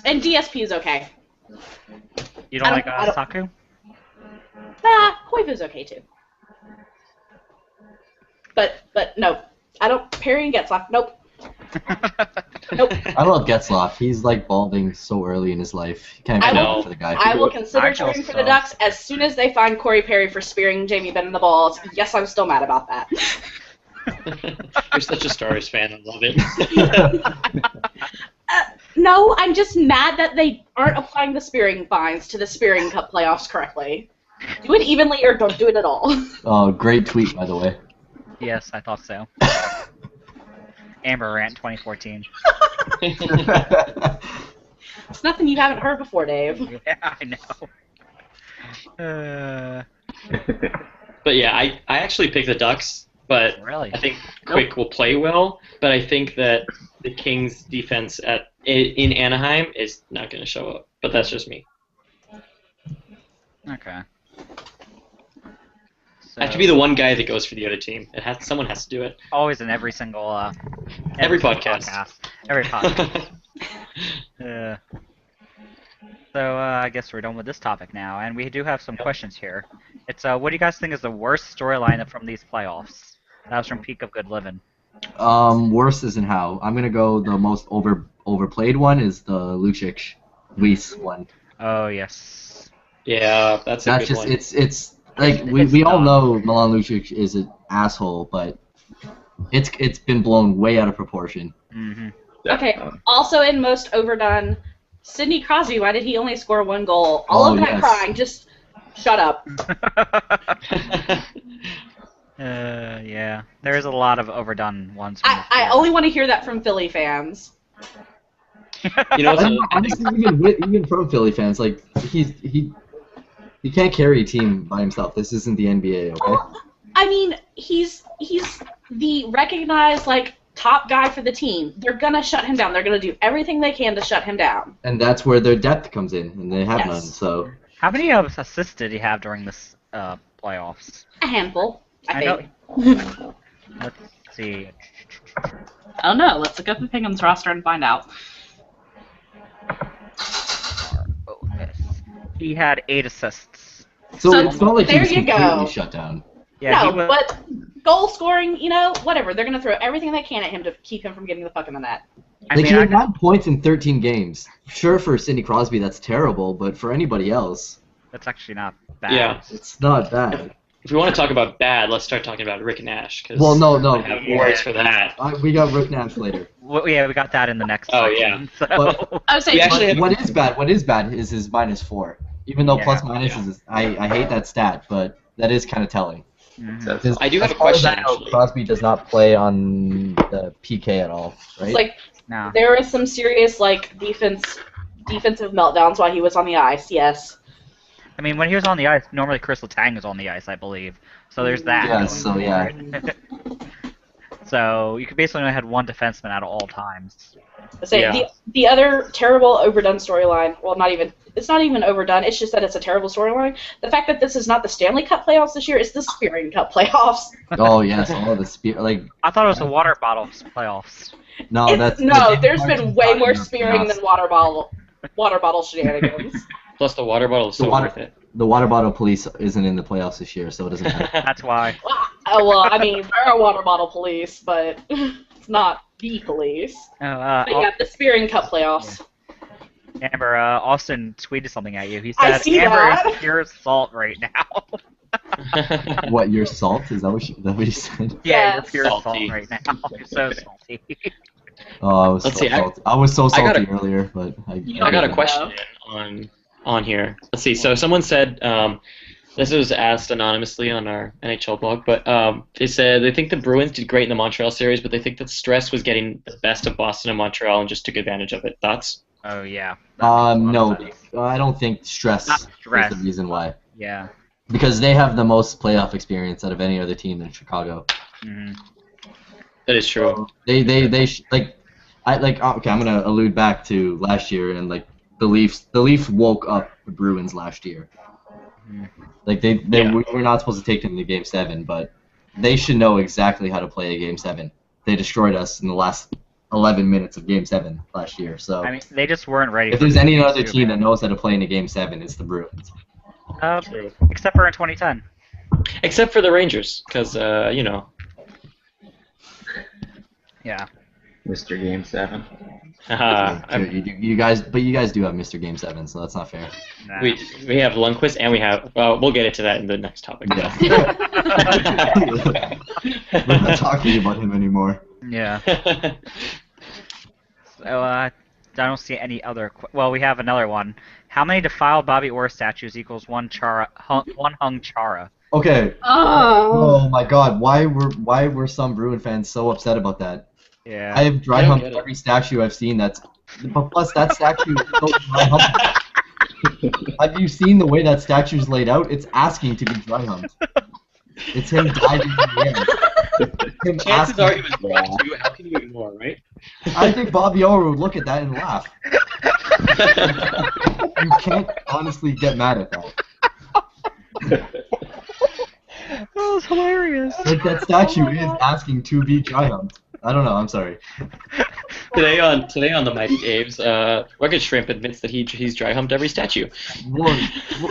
Speaker 6: And DSP is okay.
Speaker 1: You don't like Saku?
Speaker 6: Nah, Koivu's okay too. But no, I don't. Perry and Getzlaf, nope. Nope.
Speaker 4: I love Getzlaf. He's like balding so early in his life. You can't
Speaker 6: I
Speaker 4: even
Speaker 5: will-
Speaker 4: vote for the guy.
Speaker 6: I will consider
Speaker 1: I
Speaker 6: cheering for
Speaker 1: also-
Speaker 6: the Ducks as soon as they find Corey Perry for spearing Jamie Benn in the balls. Yes, I'm still mad about that.
Speaker 5: You're such a Stars fan. I love it.
Speaker 6: No, I'm just mad that they aren't applying the spearing fines to the Spearing Cup playoffs correctly. Do it evenly or don't do it at all.
Speaker 4: Oh, great tweet, by the way.
Speaker 1: Yes, I thought so. Amber Rant 2014.
Speaker 6: It's nothing you haven't heard before, Dave.
Speaker 1: Yeah, I know.
Speaker 5: But yeah, I actually picked the Ducks, but
Speaker 1: Really?
Speaker 5: I think Quick will play well. But I think that the Kings' defense in Anaheim is not going to show up. But that's just me.
Speaker 1: Okay.
Speaker 5: I have to be the one guy that goes for the other team. Someone has to do it.
Speaker 1: Always in every single
Speaker 5: Every
Speaker 1: single
Speaker 5: podcast.
Speaker 1: Every podcast. So I guess we're done with this topic now, and we do have some questions here. It's what do you guys think is the worst storyline from these playoffs? That was from Peak of Good Living.
Speaker 4: Worse isn't how. I'm gonna go the most overplayed one is the Lucic Weiss one.
Speaker 1: Oh yes.
Speaker 5: Yeah, that's a
Speaker 4: That's
Speaker 5: good
Speaker 4: just
Speaker 5: one.
Speaker 4: it's like we all know Milan Lucic is an asshole, but it's been blown way out of proportion.
Speaker 1: Mm-hmm.
Speaker 6: Okay, also in most overdone, Sidney Crosby, why did he only score 1 goal? All
Speaker 4: Oh,
Speaker 6: of that
Speaker 4: yes.
Speaker 6: crying, just shut up.
Speaker 1: Yeah. There's a lot of overdone ones.
Speaker 6: I only want to hear that from Philly fans.
Speaker 5: You know,
Speaker 4: Honestly, even from Philly fans, like he can't carry a team by himself. This isn't the NBA, okay?
Speaker 6: Well, I mean, he's the recognized, like, top guy for the team. They're going to shut him down. They're going to do everything they can to shut him down.
Speaker 4: And that's where their depth comes in, and they have
Speaker 6: Yes.
Speaker 4: none. So
Speaker 1: How many assists did he have during this playoffs?
Speaker 6: A handful, I
Speaker 1: know.
Speaker 6: think.
Speaker 1: Let's see.
Speaker 2: I don't know. Let's look up the Penguins roster and find out.
Speaker 1: Oh, yes. He had 8 assists.
Speaker 4: So
Speaker 2: So
Speaker 4: it's not like he
Speaker 6: there
Speaker 4: was
Speaker 6: you
Speaker 4: completely
Speaker 6: go.
Speaker 4: shut down.
Speaker 1: Yeah,
Speaker 6: no,
Speaker 1: he was,
Speaker 6: but goal scoring, whatever. They're going to throw everything they can at him to keep him from getting the puck in the net.
Speaker 1: I
Speaker 4: Like
Speaker 1: mean,
Speaker 4: he
Speaker 1: I
Speaker 4: had 9 points in 13 games. Sure, for Sidney Crosby, that's terrible, but for anybody else,
Speaker 1: that's actually not bad.
Speaker 5: Yeah.
Speaker 4: it's not bad.
Speaker 5: if we want to talk about bad, let's start talking about Rick Nash. 'Cause
Speaker 4: Well, no.
Speaker 5: I have words for that.
Speaker 4: We got Rick Nash later.
Speaker 1: Yeah, we got that in the next
Speaker 5: Oh,
Speaker 1: section. So.
Speaker 4: But-
Speaker 2: I would say
Speaker 5: We actually have-
Speaker 4: What is bad is his -4. Even though
Speaker 1: Yeah,
Speaker 4: plus minus is, I hate that stat, but that is kind of telling.
Speaker 1: Mhm.
Speaker 3: That's-
Speaker 5: I do have
Speaker 4: As
Speaker 5: a
Speaker 4: far as
Speaker 5: question,
Speaker 4: I know,
Speaker 5: actually.
Speaker 4: Crosby does not play on the PK at all, right?
Speaker 6: It's like
Speaker 1: No.
Speaker 6: there were some serious defensive meltdowns while he was on the ice. Yes.
Speaker 1: I mean, when he was on the ice, normally Chris Letang is on the ice, I believe. So there's that.
Speaker 4: Yeah,
Speaker 1: going
Speaker 4: so
Speaker 1: for
Speaker 4: yeah.
Speaker 1: it. So you could basically only had one defenseman at all times.
Speaker 6: So
Speaker 5: Yeah.
Speaker 6: the other terrible overdone storyline. Well, it's not even overdone. It's just that it's a terrible storyline. The fact that this is not the Stanley Cup playoffs this year, it's the Spearing Cup playoffs.
Speaker 4: Oh yes, all the like
Speaker 1: I thought it was the water bottles playoffs.
Speaker 4: no, that's
Speaker 6: There's been way more spearing than water bottle shenanigans.
Speaker 5: Plus, the water bottle is
Speaker 4: The
Speaker 5: so
Speaker 4: water-
Speaker 5: worth it.
Speaker 4: the water bottle police isn't in the playoffs this year, so it doesn't matter.
Speaker 1: That's why.
Speaker 6: Oh, well, I mean, they're a water bottle police, but it's not the police.
Speaker 1: Oh,
Speaker 6: But yeah, the Spearing Cup playoffs.
Speaker 1: Amber, Austin tweeted something at you. He
Speaker 6: I
Speaker 1: said,
Speaker 6: see
Speaker 1: Amber
Speaker 6: that.
Speaker 1: is pure salt right now.
Speaker 4: What, your salt? Is that what he said?
Speaker 1: Yeah, you're
Speaker 6: Yes.
Speaker 1: pure
Speaker 5: Salty.
Speaker 1: salt right now. You're so salty.
Speaker 4: Oh, I was
Speaker 5: Let's
Speaker 4: so
Speaker 5: see,
Speaker 4: salty. I was so
Speaker 5: I got
Speaker 4: salty earlier, but
Speaker 5: I got a
Speaker 6: Yeah.
Speaker 5: question on here. Let's see. So someone said this was asked anonymously on our NHL blog, but they said they think the Bruins did great in the Montreal series, but they think that stress was getting the best of Boston and Montreal and just took advantage of it. Thoughts?
Speaker 1: Oh, yeah. That makes a
Speaker 4: no,
Speaker 1: lot of sense.
Speaker 4: I don't think stress,
Speaker 1: Not stress.
Speaker 4: is the reason why.
Speaker 1: Yeah.
Speaker 4: Because they have the most playoff experience out of any other team in Chicago.
Speaker 1: Mhm.
Speaker 5: That is true.
Speaker 4: Okay, I'm gonna allude back to last year and like the Leafs woke up the Bruins last year.
Speaker 1: Mhm.
Speaker 4: Like
Speaker 5: Yeah.
Speaker 4: we were not supposed to take them to Game 7, but they should know exactly how to play a Game 7. They destroyed us in the last 11 minutes of Game 7 last year. So
Speaker 1: I mean, they just weren't ready.
Speaker 4: if
Speaker 1: for
Speaker 4: there's any
Speaker 1: Game
Speaker 4: other
Speaker 1: 2,
Speaker 4: team that
Speaker 1: man.
Speaker 4: knows how to play in a Game 7, it's the Bruins.
Speaker 1: Except for in 2010.
Speaker 5: Except for the Rangers, because, you know.
Speaker 1: Yeah.
Speaker 3: Mr. Game 7.
Speaker 4: You guys do have Mr. Game 7, so that's not fair.
Speaker 1: Nah.
Speaker 5: we have Lundqvist and we have. We'll get into that in the next topic.
Speaker 4: Yeah. We're not talking about him anymore.
Speaker 1: Yeah. So, I don't see any other. Well, we have another one. How many defiled Bobby Orr statues equals one hung Chara?
Speaker 4: Okay.
Speaker 6: Oh.
Speaker 4: Oh my God! Why were some Bruin fans so upset about that?
Speaker 1: Yeah.
Speaker 4: I have dry
Speaker 5: I don't
Speaker 4: humped
Speaker 5: get it.
Speaker 4: every statue I've seen. But plus that statue is so dry humped. Have you seen the way that statue's laid out? It's asking to be dry humped. It's him diving in the air. Him
Speaker 5: Chances
Speaker 4: asking
Speaker 5: are
Speaker 4: to
Speaker 5: he was
Speaker 4: be
Speaker 5: wrong
Speaker 4: dry.
Speaker 5: too. How can you ignore, right?
Speaker 4: I think Bobby Orr would look at that and laugh. You can't honestly get mad at that.
Speaker 1: That was hilarious.
Speaker 4: Like that statue is asking to be dry humped. I don't know. I'm sorry.
Speaker 5: Today on the Mighty Daves, Rugged Shrimp admits that he's dry humped every statue.
Speaker 4: Well,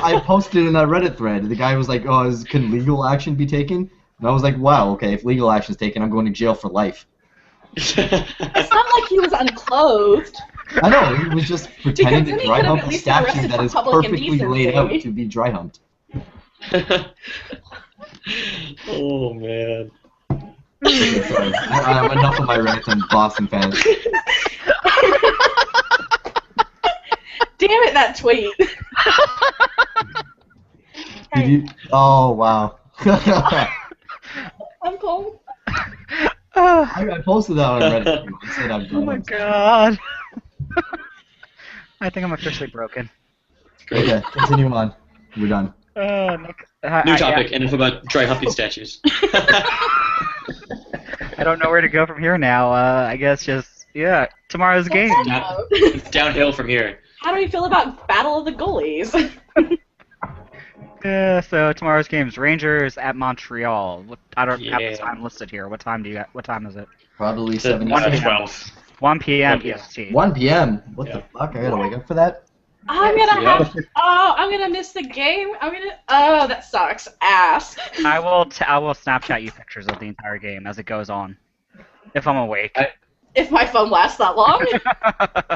Speaker 4: I posted in that Reddit thread. The guy was like, "Oh, can legal action be taken?" And I was like, "Wow, okay. If legal action is taken, I'm going to jail for life."
Speaker 6: It's not like he was unclothed.
Speaker 4: I know. He was just pretending
Speaker 6: then
Speaker 4: to
Speaker 6: he
Speaker 4: dry
Speaker 6: could have
Speaker 4: hump
Speaker 6: at
Speaker 4: a
Speaker 6: least been
Speaker 4: statue
Speaker 6: arrested
Speaker 4: that
Speaker 6: for
Speaker 4: is
Speaker 6: public
Speaker 4: perfectly laid out
Speaker 6: indecency.
Speaker 4: to be dry humped.
Speaker 5: Oh man.
Speaker 4: Okay, sorry. I'm enough of my rant on Boston fans.
Speaker 6: Damn it, that tweet.
Speaker 4: Did you? Oh wow.
Speaker 6: I'm cold.
Speaker 4: I posted that on Reddit. Too. I said I'm dry
Speaker 1: Oh my
Speaker 4: humped.
Speaker 1: god. I think I'm officially broken.
Speaker 4: Okay, continue on. We're done.
Speaker 1: Nick.
Speaker 5: New topic. Enough about dry humping statues.
Speaker 1: I don't know where to go from here now. I guess just tomorrow's game.
Speaker 5: It's downhill from here.
Speaker 6: How do you feel about Battle of the Goalies?
Speaker 1: So tomorrow's game's Rangers at Montreal. I don't have the
Speaker 5: Yeah.
Speaker 1: time listed here. What time is it?
Speaker 4: Probably
Speaker 5: It's
Speaker 4: 7
Speaker 1: 1 p.m.
Speaker 5: 12.
Speaker 1: 1 p.m.
Speaker 5: 1 p.m.
Speaker 1: EST.
Speaker 4: 1 p.m. What
Speaker 5: Yeah.
Speaker 4: the fuck? I gotta wake up for that?
Speaker 6: I'm gonna
Speaker 5: Yeah.
Speaker 6: I'm gonna miss the game. Oh, that sucks. Ass.
Speaker 1: I will Snapchat you pictures of the entire game as it goes on, if I'm awake.
Speaker 6: If my phone lasts that long.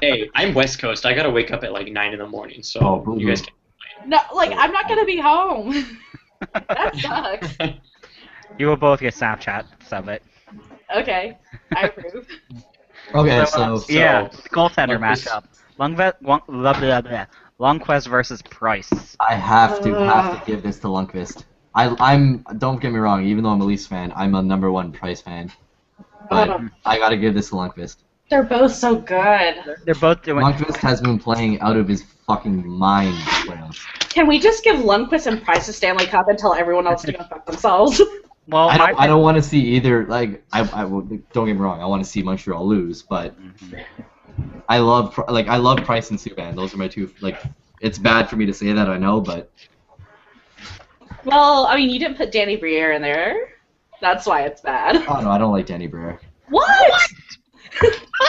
Speaker 5: Hey, I'm West Coast. I gotta wake up at like 9 in the morning, so
Speaker 4: Oh, boo-boo.
Speaker 5: you guys can.
Speaker 6: No, like, I'm not gonna be home. That sucks.
Speaker 1: You will both get Snapchats of it.
Speaker 6: Okay, I approve.
Speaker 4: Okay,
Speaker 1: So,
Speaker 4: so
Speaker 1: yeah, goaltender
Speaker 5: Lundqvist.
Speaker 1: matchup. Lundqvist versus Price.
Speaker 4: I have to give this to Lundqvist. I'm don't get me wrong, even though I'm a Leafs fan, I'm a #1 Price fan. But I gotta give this to Lundqvist.
Speaker 6: They're both so good.
Speaker 1: They're both doing.
Speaker 4: Lundqvist has been playing out of his fucking mind this playoffs.
Speaker 6: Can we just give Lundqvist and Price a Stanley Cup and tell everyone else to go fuck themselves?
Speaker 1: Well,
Speaker 4: I don't want to see either. Like don't get me wrong, I want to see Montreal lose, but I love Price and Subban. Those are my two. Like, it's bad for me to say that, I know, but
Speaker 6: Well, I mean, you didn't put Danny Briere in there. That's why it's bad.
Speaker 4: oh no, I don't like Danny Briere.
Speaker 6: What?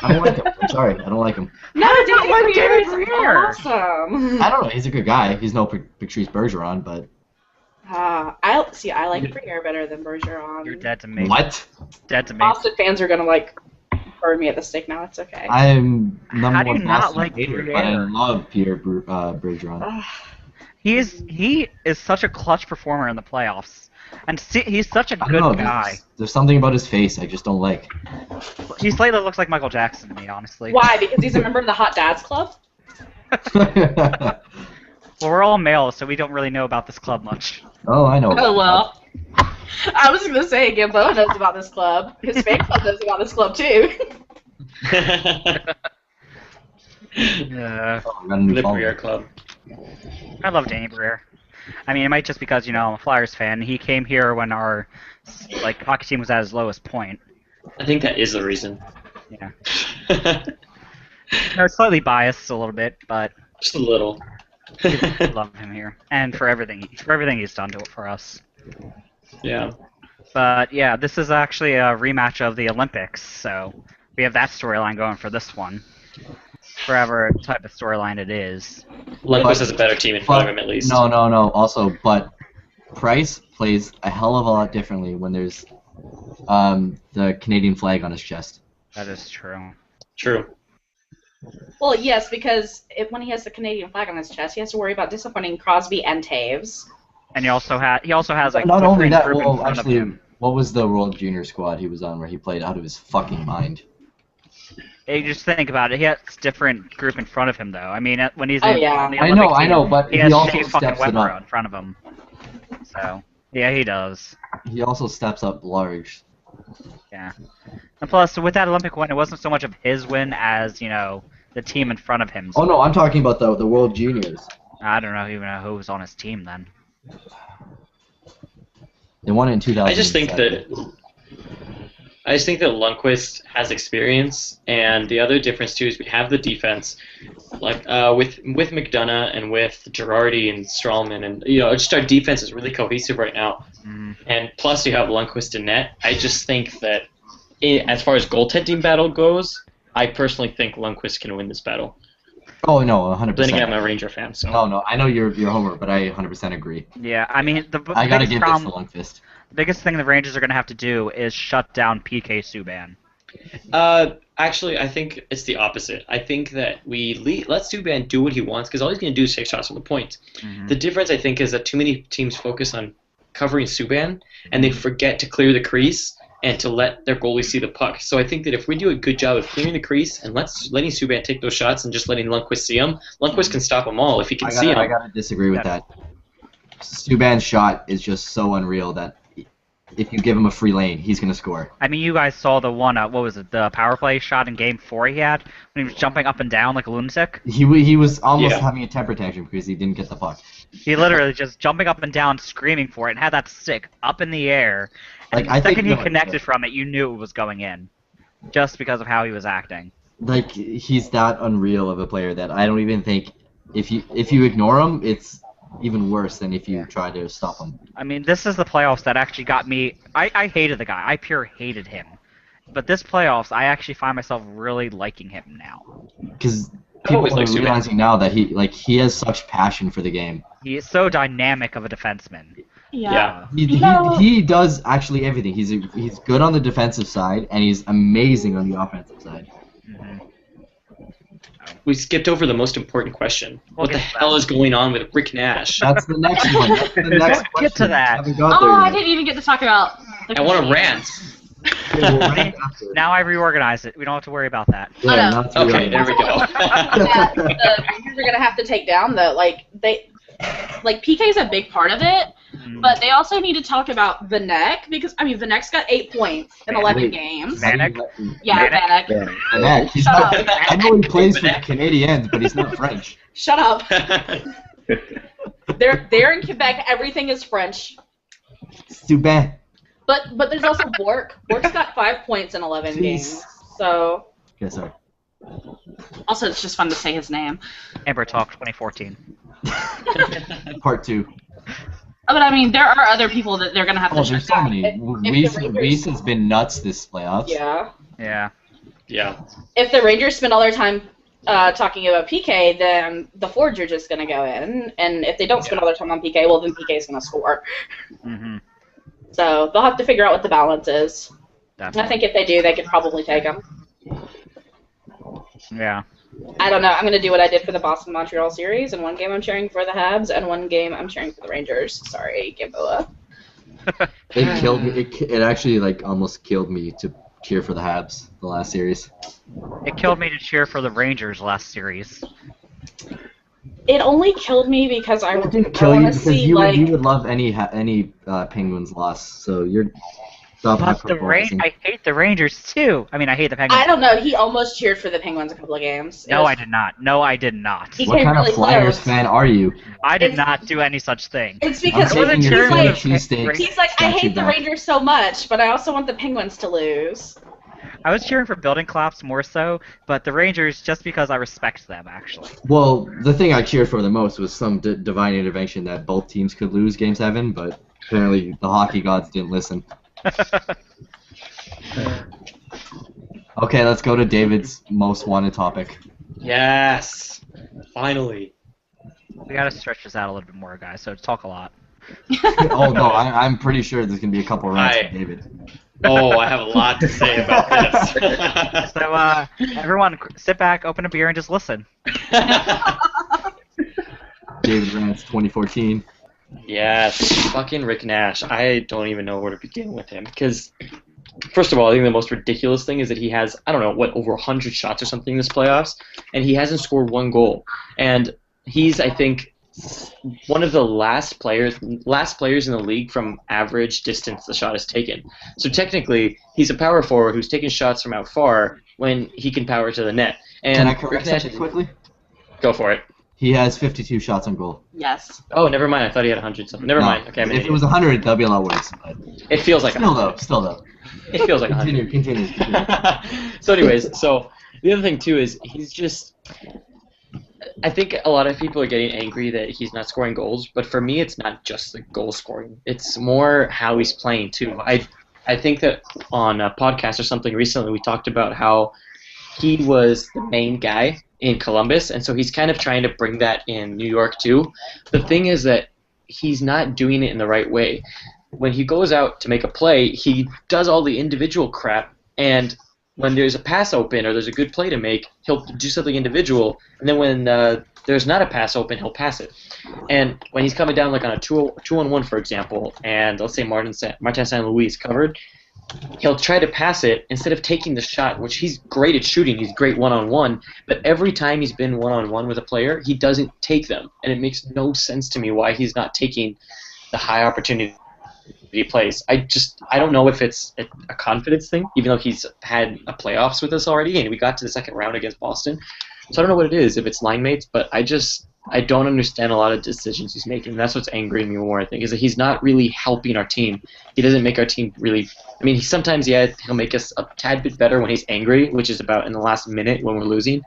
Speaker 4: I don't like him. I'm sorry, I don't like him.
Speaker 6: No, Danny
Speaker 1: like
Speaker 6: Briere
Speaker 1: Danny
Speaker 6: is
Speaker 1: Briere?
Speaker 6: awesome.
Speaker 4: I don't know. He's a good guy. He's no Patrice Bergeron, but
Speaker 6: I like Briere better than Bergeron.
Speaker 1: You're dead to me.
Speaker 4: What?
Speaker 1: Dead to me.
Speaker 6: Boston fans are gonna like burn me at the stake now. It's okay.
Speaker 4: I'm number
Speaker 1: How do you
Speaker 4: one
Speaker 1: not
Speaker 4: Boston
Speaker 1: like
Speaker 4: hater,
Speaker 1: Briere?
Speaker 4: but I love Peter Bergeron.
Speaker 1: He is such a clutch performer in the playoffs, and he's such a
Speaker 4: I don't know,
Speaker 1: good guy.
Speaker 4: There's something about his face I just don't like.
Speaker 1: He slightly looks like Michael Jackson to me, honestly.
Speaker 6: Why? Because he's a member of the Hot Dads Club?
Speaker 1: Well, we're all male, so we don't really know about this club much.
Speaker 4: Oh, I know.
Speaker 6: Oh, well. I was gonna say, Gamboa knows about this club. His fan club knows about this club, too.
Speaker 1: Yeah.
Speaker 4: Oh, I got a new
Speaker 5: The
Speaker 4: follower.
Speaker 5: Briere Club.
Speaker 1: I love Danny Briere. I mean, it might just because, I'm a Flyers fan. He came here when our hockey team was at its lowest point.
Speaker 5: I think that is the reason.
Speaker 1: Yeah. Slightly biased a little bit, but
Speaker 5: Just a little.
Speaker 1: I love him here, and for everything he's done for us.
Speaker 5: Yeah.
Speaker 1: But yeah, this is actually a rematch of the Olympics, so we have that storyline going for this one. Whatever type of storyline it is.
Speaker 5: Lundqvist has a better team in front of him, at least.
Speaker 4: No. Also, but Price plays a hell of a lot differently when there's the Canadian flag on his chest.
Speaker 1: That is true.
Speaker 5: True.
Speaker 6: Well, yes, because when he has the Canadian flag on his chest, he has to worry about disappointing Crosby and Taves.
Speaker 1: And he also has like
Speaker 4: Not
Speaker 1: the
Speaker 4: only
Speaker 1: green
Speaker 4: that,
Speaker 1: group in
Speaker 4: well,
Speaker 1: front of
Speaker 4: actually,
Speaker 1: him.
Speaker 4: what was the World Junior squad he was on where he played out of his fucking mind?
Speaker 1: You just think about it. He has a different group in front of him, though. I mean, when he's
Speaker 6: Oh,
Speaker 1: in
Speaker 6: yeah.
Speaker 1: the
Speaker 4: I
Speaker 1: Olympic
Speaker 4: know,
Speaker 1: team,
Speaker 4: but
Speaker 1: he
Speaker 4: he
Speaker 1: has
Speaker 4: also
Speaker 1: Shea fucking
Speaker 4: steps it
Speaker 1: Weber
Speaker 4: up.
Speaker 1: in front of him. So yeah, he does.
Speaker 4: He also steps up large.
Speaker 1: Yeah. And plus, with that Olympic win, it wasn't so much of his win as the team in front of him.
Speaker 4: Oh no, I'm talking about the World Juniors.
Speaker 1: I don't even know who was on his team then.
Speaker 4: They won it in 2000.
Speaker 5: I just think that Lundqvist has experience, and the other difference too is we have the defense, like with McDonough and with Girardi and Strawman, and just our defense is really cohesive right now. And plus you have Lundqvist in net. I just think that as far as goaltending battle goes, I personally think Lundqvist can win this battle.
Speaker 4: Oh no, 100%.
Speaker 5: Then again, I'm a Ranger fan, so.
Speaker 4: No, I know you're Homer, but I 100% agree.
Speaker 1: Yeah, I mean,
Speaker 4: I gotta give this to Lundqvist.
Speaker 1: The biggest thing the Rangers are going to have to do is shut down PK Subban.
Speaker 5: Actually, I think it's the opposite. I think that we let Subban do what he wants, because all he's going to do is take shots from the point.
Speaker 1: Mm-hmm.
Speaker 5: The difference, I think, is that too many teams focus on covering Subban, and they forget to clear the crease and to let their goalie see the puck. So I think that if we do a good job of clearing the crease and letting Subban take those shots and just letting Lundqvist see them, Lundqvist can stop them all if he can see them.
Speaker 4: I gotta disagree with that. Subban's shot is just so unreal that if you give him a free lane, he's gonna score.
Speaker 1: I mean, you guys saw the one, what was it, the power play shot in Game 4 he had when he was jumping up and down like a lunatic?
Speaker 4: He was almost having a temper tantrum because he didn't get the puck.
Speaker 1: He literally just jumping up and down, screaming for it, and had that stick up in the air. And the second he connected from it, you knew it was going in, just because of how he was acting.
Speaker 4: Like, he's that unreal of a player that I don't even think if you ignore him, it's even worse than if you try to stop him.
Speaker 1: I mean, this is the playoffs that actually got me. I hated the guy. I pure hated him. But this playoffs, I actually find myself really liking him now.
Speaker 4: Because people are realizing now that he has such passion for the game.
Speaker 1: He is so dynamic of a defenseman.
Speaker 2: Yeah.
Speaker 4: He does actually everything. He's good on the defensive side, and he's amazing on the offensive side.
Speaker 1: Mm-hmm.
Speaker 5: We skipped over the most important question. What the hell is going on with Rick Nash?
Speaker 4: That's the next one. That's the next question.
Speaker 1: Get to that.
Speaker 2: I didn't even get to talk about.
Speaker 5: I want to rant.
Speaker 1: Now I reorganize it. We don't have to worry about that.
Speaker 4: Yeah,
Speaker 5: okay, there we go.
Speaker 6: The Rangers are gonna have to take down PK's a big part of it, but they also need to talk about Vanek because Vanek's got 8 points in 11 games.
Speaker 1: Vanek?
Speaker 6: Yeah, Vanek.
Speaker 4: Vanek. He's
Speaker 6: Shut
Speaker 4: not,
Speaker 6: up.
Speaker 4: I know he plays for the Canadiens, but he's not French.
Speaker 6: Shut up. They're in Quebec. Everything is French.
Speaker 4: Subban.
Speaker 6: But there's also Bork. Bork's got 5 points in 11 games. So.
Speaker 4: Okay, sorry.
Speaker 2: Also, it's just fun to say his name.
Speaker 1: Amber Talk 2014.
Speaker 4: Part 2.
Speaker 2: But I mean, there are other people that they're gonna have to.
Speaker 4: There's so many.
Speaker 6: If
Speaker 4: Reese has been nuts this playoffs.
Speaker 6: Yeah.
Speaker 1: Yeah.
Speaker 5: Yeah.
Speaker 6: If the Rangers spend all their time talking about PK, then the Forge are just going to go in, and if they don't spend all their time on PK, well, then PK is going to score.
Speaker 1: Mm-hmm.
Speaker 6: So they'll have to figure out what the balance is.
Speaker 1: Definitely.
Speaker 6: I think if they do, they could probably take them.
Speaker 1: Yeah.
Speaker 6: I don't know. I'm going to do what I did for the Boston-Montreal series. In one game, I'm cheering for the Habs, and one game, I'm cheering for the Rangers. Sorry, Gamboa.
Speaker 4: It killed me. It actually like almost killed me to cheer for the Habs the last series.
Speaker 1: It killed me to cheer for the Rangers last series.
Speaker 6: It only killed me because I
Speaker 4: It didn't
Speaker 6: want
Speaker 4: kill you
Speaker 6: to
Speaker 4: because
Speaker 6: see,
Speaker 4: you
Speaker 6: like...
Speaker 4: would love any Penguins loss. So you're. Stop
Speaker 1: But I hate the Rangers too. I mean, I hate the Penguins.
Speaker 6: I don't know. He almost cheered for the Penguins a couple of games.
Speaker 1: No, I did not. No, I did not.
Speaker 6: He
Speaker 4: What
Speaker 6: came
Speaker 4: kind
Speaker 6: really
Speaker 4: of Flyers
Speaker 6: close.
Speaker 4: fan are you?
Speaker 1: I did
Speaker 6: It's-
Speaker 1: not do any such thing.
Speaker 6: It's because
Speaker 4: I'm taking your
Speaker 1: cheering
Speaker 6: he's
Speaker 1: for
Speaker 6: like,
Speaker 1: the
Speaker 4: cheesesteaks.
Speaker 6: he's like, I
Speaker 4: Got
Speaker 6: hate
Speaker 4: you
Speaker 6: the
Speaker 4: back.
Speaker 6: Rangers so much, but I also want the Penguins to lose.
Speaker 1: I was cheering for building collapse more so, but the Rangers just because I respect them, actually.
Speaker 4: Well, the thing I cheered for the most was some divine intervention that both teams could lose Game 7, but apparently the hockey gods didn't listen. Okay, let's go to David's most wanted topic.
Speaker 5: Yes. Finally.
Speaker 1: We gotta stretch this out a little bit more, guys, so talk a lot.
Speaker 4: Oh no, I'm pretty sure there's gonna be a couple rounds
Speaker 5: Hi.
Speaker 4: for David.
Speaker 5: Oh, I have a lot to say about this.
Speaker 1: So, everyone, sit back, open a beer, and just listen.
Speaker 4: David Rants 2014.
Speaker 5: Yes, fucking Rick Nash. I don't even know where to begin with him because, first of all, I think the most ridiculous thing is that he has, I don't know, over 100 shots or something in this playoffs, and he hasn't scored one goal. And he's, I think, one of the last players in the league from average distance the shot is taken. So technically, he's a power forward who's taking shots from out far when he can power to the net. And
Speaker 4: Can I
Speaker 5: Rick
Speaker 4: correct
Speaker 5: Nash
Speaker 4: something quickly?
Speaker 5: Go for it.
Speaker 4: He has 52 shots on goal.
Speaker 6: Yes.
Speaker 5: Oh, never mind. I thought he had 100 something. Never
Speaker 4: No,
Speaker 5: mind. Okay, I'm an
Speaker 4: if it
Speaker 5: idiot.
Speaker 4: was 100, that'd be a lot worse. But
Speaker 5: It feels like
Speaker 4: still though.
Speaker 5: It feels like 100.
Speaker 4: Continue.
Speaker 5: So anyways, so the other thing too is he's just, I think a lot of people are getting angry that he's not scoring goals, but for me it's not just the goal scoring. It's more how he's playing too. I think that on a podcast or something recently we talked about how he was the main guy in Columbus, and so he's kind of trying to bring that in New York too. The thing is that he's not doing it in the right way. When he goes out to make a play, he does all the individual crap, and when there's a pass open or there's a good play to make, he'll do something individual, and then when there's not a pass open, he'll pass it. And when he's coming down like on a 2-on-1, for example, and let's say Martin St. Louis is covered, he'll try to pass it instead of taking the shot, which he's great at shooting. He's great one-on-one, but every time he's been one-on-one with a player, he doesn't take them, and it makes no sense to me why he's not taking the high opportunity he plays. I don't know if it's a confidence thing, even though he's had a playoffs with us already, and we got to the second round against Boston. So I don't know what it is, if it's line mates, but I don't understand a lot of decisions he's making. And that's what's angering me more, I think, is that he's not really helping our team. He doesn't make our team really... I mean, sometimes, yeah, he'll make us a tad bit better when he's angry, which is about in the last minute when we're losing.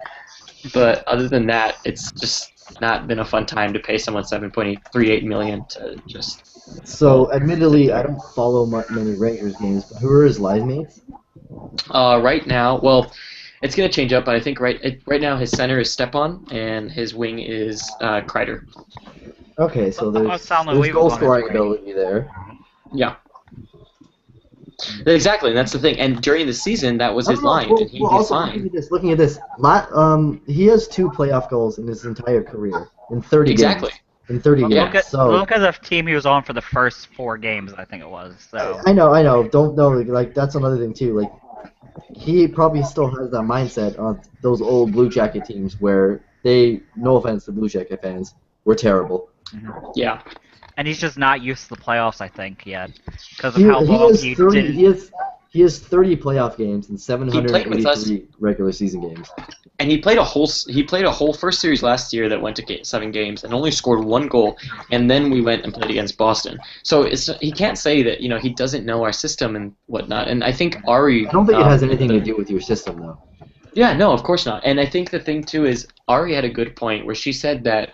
Speaker 5: But other than that, it's just not been a fun time to pay someone $7.38 million to just...
Speaker 7: So, admittedly, I don't follow many Rangers games, but who are his live mates?
Speaker 5: Right now, well, it's going to change up, but I think right now his center is Stepan, and his wing is Kreider.
Speaker 7: Okay, so there's
Speaker 1: Sound like we
Speaker 7: goal
Speaker 1: wanted
Speaker 7: scoring
Speaker 1: to-
Speaker 7: ability there.
Speaker 5: Yeah. Exactly, and that's the thing. And during the season, that was his line, and he's
Speaker 7: also
Speaker 5: fine.
Speaker 7: looking at this, he has 2 playoff goals in his entire career in 30
Speaker 5: Exactly.
Speaker 7: games. In 30
Speaker 1: Look
Speaker 7: games.
Speaker 1: at
Speaker 7: So
Speaker 1: the team he was on for the first 4 games, I think it was. So
Speaker 7: I know. Don't know. Like that's another thing too. Like he probably still has that mindset on those old Blue Jacket teams where they, no offense to Blue Jacket fans, were terrible.
Speaker 5: Yeah.
Speaker 1: and he's just not used to the playoffs, I think, yet because of how long
Speaker 7: has
Speaker 1: he
Speaker 7: 30.
Speaker 1: did.
Speaker 7: He has 30 playoff games and
Speaker 5: played with us.
Speaker 7: 783 regular season games.
Speaker 5: And he played a whole first series last year that went to 7 games and only scored 1 goal, and then we went and played against Boston. So he can't say that he doesn't know our system and whatnot. And I think Ari.
Speaker 7: I don't think it has anything to do with your system, though.
Speaker 5: Yeah, no, of course not. And I think the thing too is Ari had a good point where she said that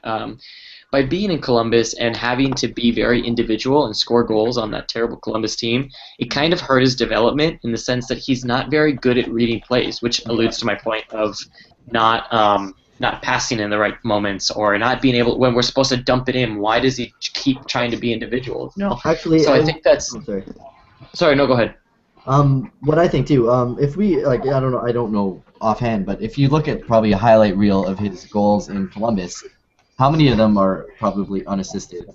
Speaker 5: by being in Columbus and having to be very individual and score goals on that terrible Columbus team, it kind of hurt his development in the sense that he's not very good at reading plays, which alludes to my point of not passing in the right moments or not being able when we're supposed to dump it in. Why does he keep trying to be individual? No.
Speaker 7: Actually,
Speaker 5: So I think that's.
Speaker 7: I'm sorry.
Speaker 5: Sorry, no, go ahead.
Speaker 7: What I think too, if we like, I don't know offhand, but if you look at probably a highlight reel of his goals in Columbus, how many of them are probably unassisted?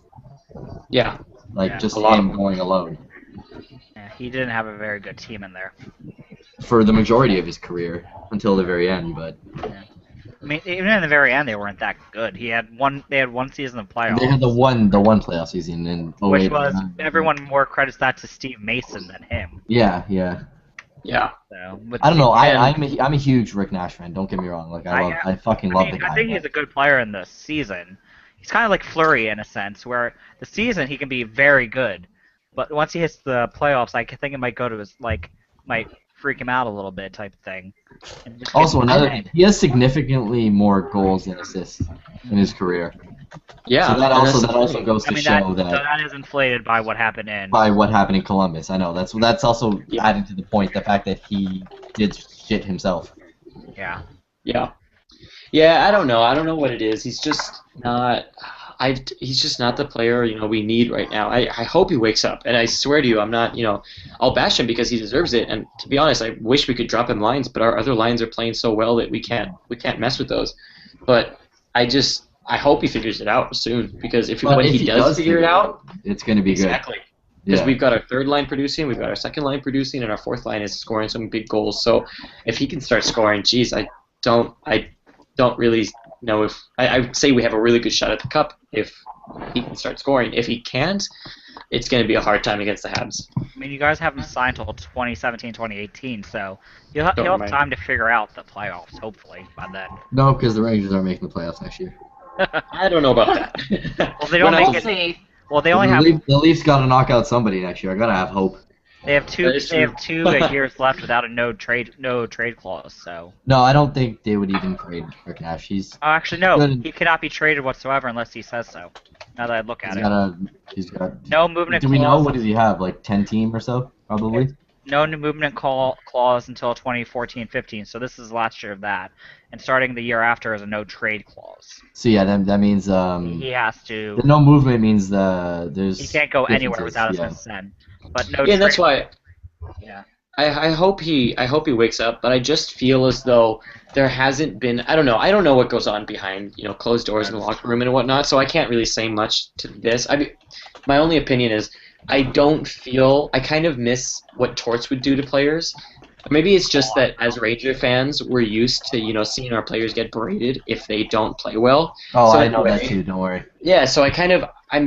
Speaker 5: Yeah.
Speaker 7: Like
Speaker 1: Yeah,
Speaker 7: just
Speaker 5: a lot of
Speaker 7: him
Speaker 5: them.
Speaker 7: going alone
Speaker 1: Yeah, he didn't have a very good team in there.
Speaker 7: for the majority of his career until the very end. But
Speaker 1: I mean, even in the very end, they weren't that good. They had one season of playoffs,
Speaker 7: they had the one playoff season in 08.
Speaker 1: which was
Speaker 7: 09.
Speaker 1: everyone more credits that to Steve Mason than him.
Speaker 7: Yeah.
Speaker 5: Yeah.
Speaker 1: So with
Speaker 7: I don't know.
Speaker 1: Steve-
Speaker 7: I'm a huge Rick Nash fan. Don't get me wrong. Like I fucking love the guy.
Speaker 1: I think he's
Speaker 7: but-
Speaker 1: a good player in the season. He's kind of like Fleury in a sense, where the season he can be very good, but once he hits the playoffs, I think it might go to his might freak him out a little bit type of thing. And just
Speaker 7: Also,
Speaker 1: get
Speaker 7: another
Speaker 1: mad.
Speaker 7: he has significantly more goals than assists in his career.
Speaker 5: Yeah.
Speaker 7: So that
Speaker 5: and
Speaker 7: also
Speaker 5: that's the thing.
Speaker 7: goes
Speaker 1: I
Speaker 7: to
Speaker 1: mean,
Speaker 7: show
Speaker 1: so
Speaker 7: that
Speaker 1: that is inflated by what happened in.
Speaker 7: by what happened in Columbus. I know that's also
Speaker 5: Yeah.
Speaker 7: adding to the point the fact that he did shit himself.
Speaker 1: Yeah.
Speaker 5: Yeah. Yeah, I don't know. I don't know what it is. He's just not. He's just not the player we need right now. I hope he wakes up, and I swear to you, I'm not. I'll bash him because he deserves it. And to be honest, I wish we could drop him lines, but our other lines are playing so well that we can't mess with those. But I hope he figures it out soon, because
Speaker 7: But
Speaker 5: when
Speaker 7: if
Speaker 5: he does figure it out,
Speaker 7: it's going to be
Speaker 5: exactly.
Speaker 7: good.
Speaker 5: Because
Speaker 7: Yeah.
Speaker 5: we've got our third line producing, we've got our second line producing, and our fourth line is scoring some big goals. So if he can start scoring, geez, I don't really know if I would say we have a really good shot at the cup if he can start scoring. If he can't, it's going to be a hard time against the Habs.
Speaker 1: I mean, you guys haven't signed till 2017, 2018, so he'll have
Speaker 5: Don't mind.
Speaker 1: time to figure out the playoffs, hopefully, by then.
Speaker 7: No, because the Rangers are making the playoffs next year.
Speaker 5: I don't know about that.
Speaker 1: Well, they don't
Speaker 5: When I
Speaker 1: make
Speaker 2: We'll
Speaker 1: it.
Speaker 2: see.
Speaker 1: Well, they only have
Speaker 7: The Leafs got to knock out somebody next year. I gotta have hope.
Speaker 1: they have two
Speaker 5: That is
Speaker 1: they have
Speaker 5: true.
Speaker 1: 2 years left without a no trade clause. So
Speaker 7: No, I don't think they would even trade Rick Nash. He's
Speaker 1: actually no,
Speaker 7: Good.
Speaker 1: he cannot be traded whatsoever unless he says so. Now that I look at it,
Speaker 7: he's got.
Speaker 1: no movement
Speaker 7: Do we know
Speaker 1: clause.
Speaker 7: what does he have? Like 10 team or so, probably.
Speaker 1: No new movement clause until 2014-15. So this is last year of that, and starting the year after is a no trade clause.
Speaker 7: So yeah, that means
Speaker 1: He has to.
Speaker 7: the no movement means there's.
Speaker 1: He can't go anywhere
Speaker 7: differences,
Speaker 1: without his
Speaker 7: yeah.
Speaker 1: consent. But no.
Speaker 5: Yeah, and that's why
Speaker 1: Yeah.
Speaker 5: I hope he wakes up, but I just feel as though there hasn't been. I don't know what goes on behind closed doors in the locker room and whatnot, so I can't really say much to this. My only opinion is I kind of miss what Torts would do to players. Maybe it's just that as Ranger fans, we're used to seeing our players get berated if they don't play well.
Speaker 7: Oh,
Speaker 5: So
Speaker 7: I know
Speaker 5: anyway-
Speaker 7: that too. Don't worry.
Speaker 5: Yeah, so I'm